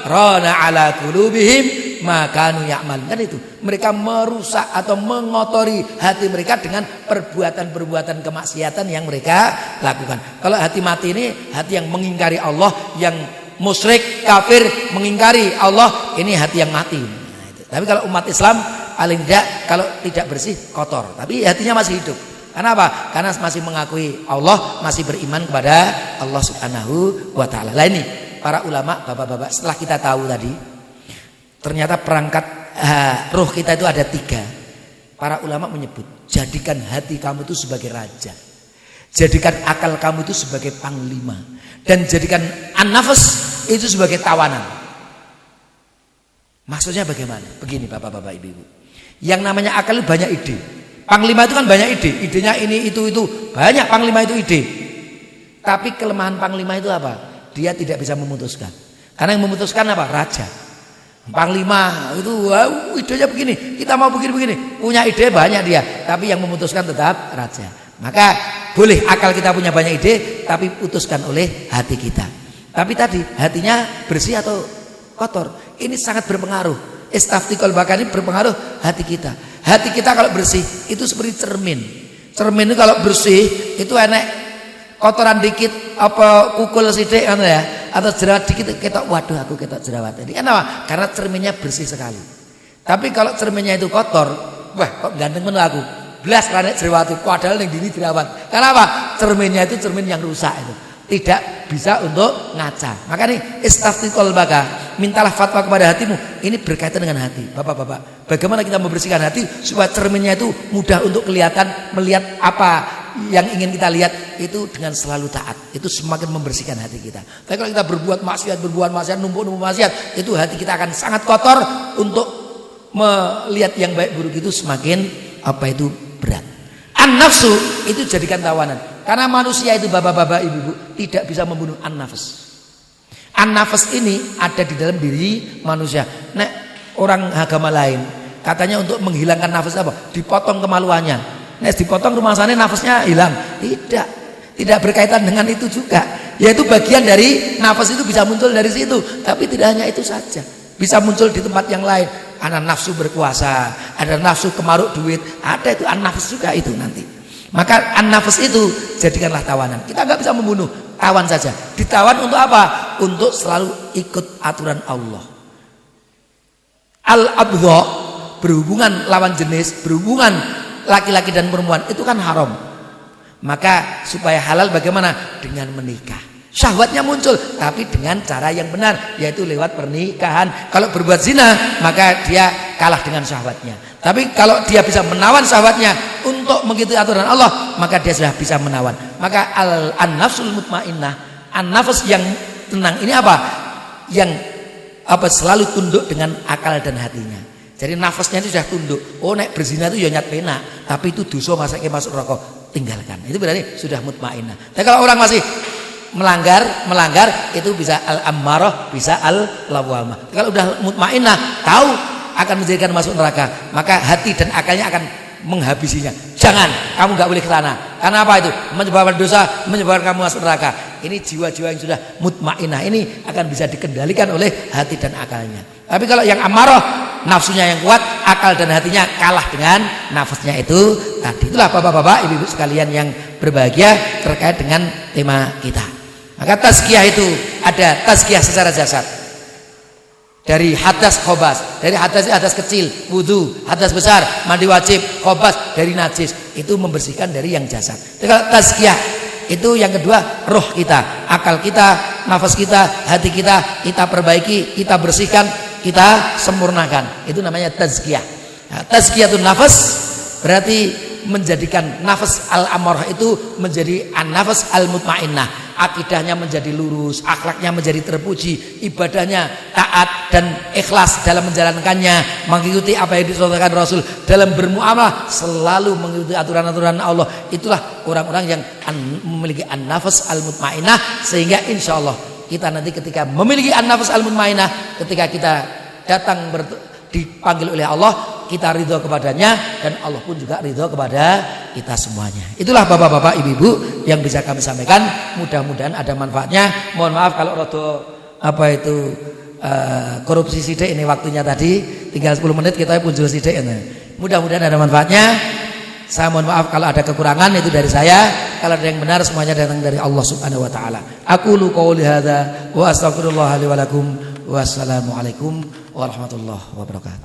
A: rana ala qulubihim ma kanu ya'mal. Kan itu, mereka merusak atau mengotori hati mereka dengan perbuatan-perbuatan kemaksiatan yang mereka lakukan. Kalau hati mati ini hati yang mengingkari Allah, yang musyrik, kafir, mengingkari Allah, ini hati yang mati. Nah, itu. Tapi kalau umat Islam paling tidak kalau tidak bersih kotor, tapi hatinya masih hidup. Kenapa? Karena masih mengakui Allah, masih beriman kepada Allah Subhanahu wa taala. Lah ini para ulama, bapak-bapak, setelah kita tahu tadi ternyata perangkat roh kita itu ada 3. Para ulama menyebut, jadikan hati kamu itu sebagai raja, jadikan akal kamu itu sebagai panglima, dan jadikan an-nafas itu sebagai tawanan. Maksudnya bagaimana? Begini bapak-bapak, ibu-ibu, yang namanya akal itu banyak ide. Panglima itu kan banyak ide, idenya ini itu banyak. Panglima itu ide, tapi kelemahan panglima itu apa? Dia tidak bisa memutuskan. Karena yang memutuskan apa? Raja. Panglima itu idenya begini, kita mau begini, punya ide banyak dia, tapi yang memutuskan tetap raja. Maka boleh akal kita punya banyak ide, tapi putuskan oleh hati kita. Tapi tadi hatinya bersih atau kotor, ini sangat berpengaruh. Istafti qalbaka ini berpengaruh hati kita. Hati kita kalau bersih itu seperti cermin. Cermin itu kalau bersih itu enak kotoran dikit apa kukul sidik kan ya, atau jerawat dikit ketok, waduh aku ketok jerawat. Ini kenapa? Karena cerminnya bersih sekali. Tapi kalau cerminnya itu kotor, wah kok ganteng men aku. Belas karena jerawat, padahal yang dini jerawat. Kenapa? Cerminnya itu cermin yang rusak itu. Tidak bisa untuk ngaca. Maka nih istafti qalbaka, mintalah fatwa kepada hatimu. Ini berkaitan dengan hati. Bapak-bapak, bagaimana kita membersihkan hati supaya cerminnya itu mudah untuk kelihatan, melihat apa yang ingin kita lihat itu dengan selalu taat. Itu semakin membersihkan hati kita. Tapi kalau kita berbuat maksiat, numpuk maksiat, itu hati kita akan sangat kotor. Untuk melihat yang baik buruk itu semakin berat. An-nafsu itu jadikan tawanan. Karena manusia itu bapak-bapak, ibu-ibu tidak bisa membunuh an-nafas. An-nafas ini ada di dalam diri manusia. Nek orang agama lain katanya untuk menghilangkan nafas apa? Dipotong kemaluannya. Nek dipotong rumah sana nafasnya hilang. Tidak berkaitan dengan itu juga. Yaitu bagian dari nafas itu bisa muncul dari situ. Tapi tidak hanya itu saja. Bisa muncul di tempat yang lain. Ada nafsu berkuasa, ada nafsu kemaruk duit, ada itu an-nafas juga itu nanti. Maka an-nafas itu jadikanlah tawanan. Kita nggak bisa membunuh, tawan saja. Ditawan untuk apa? Untuk selalu ikut aturan Allah. Al-abdha, berhubungan lawan jenis, berhubungan laki-laki dan perempuan itu kan haram. Maka supaya halal bagaimana? Dengan menikah. Syahwatnya muncul, tapi dengan cara yang benar, yaitu lewat pernikahan. Kalau berbuat zina, maka dia kalah dengan syahwatnya. Tapi kalau dia bisa menawan syahwatnya untuk mengikuti aturan Allah, maka dia sudah bisa menawan. Maka an-nafsul mutmainnah, an-nafas yang tenang ini apa? Yang selalu tunduk dengan akal dan hatinya. Jadi nafasnya itu sudah tunduk. Oh, nek berzina itu ya nyat pena, tapi itu dosa masuk rokok, tinggalkan. Itu berarti sudah mutmainnah. Tapi kalau orang masih melanggar itu bisa al-ammarah, bisa al-lawwamah. Kalau udah mutmainnah, tahu akan menjadikan masuk neraka, maka hati dan akalnya akan menghabisinya. Jangan, kamu nggak boleh ke sana. Karena apa itu? Menyebabkan dosa, menyebabkan kamu masuk neraka. Ini jiwa-jiwa yang sudah mutmainnah ini akan bisa dikendalikan oleh hati dan akalnya. Tapi kalau yang amarah, nafsunya yang kuat, akal dan hatinya kalah dengan nafasnya itu tadi. Itulah bapak-bapak, ibu-ibu sekalian yang berbahagia terkait dengan tema kita. Maka tazkiyah itu ada tazkiyah secara jasad. Dari hadas khobas, dari hadas kecil wudu, hadas besar mandi wajib, khobas dari najis, itu membersihkan dari yang jasad. Jadi kalau tazkiyah itu yang kedua, roh kita, akal kita, nafas kita, hati kita perbaiki, kita bersihkan, kita sempurnakan. Itu namanya tazkiyah. Nah, tazkiyatun nafas berarti menjadikan nafas al-amarah itu menjadi an-nafas al-mutmainnah. Akidahnya menjadi lurus, akhlaknya menjadi terpuji, ibadahnya taat dan ikhlas dalam menjalankannya, mengikuti apa yang dicontohkan Rasul, dalam bermuamalah selalu mengikuti aturan-aturan Allah. Itulah orang-orang yang memiliki an-nafas al-mutmainnah. Sehingga insya Allah kita nanti ketika memiliki an-nafas al-mutmainnah, ketika kita datang dipanggil oleh Allah, kita ridho kepadanya, dan Allah pun juga ridho kepada kita semuanya. Itulah bapak-bapak, ibu-ibu yang bisa kami sampaikan. Mudah-mudahan ada manfaatnya. Mohon maaf kalau korupsi sidik ini waktunya tadi tinggal 10 menit kita punjul sidik ini. Mudah-mudahan ada manfaatnya. Saya mohon maaf kalau ada kekurangan, itu dari saya. kalau ada yang benar semuanya datang dari Allah Subhanahu wa taala. Aqulu qouli hadza wa astaghfirullah li wa lakum. Wassalamualaikum warahmatullahi wabarakatuh.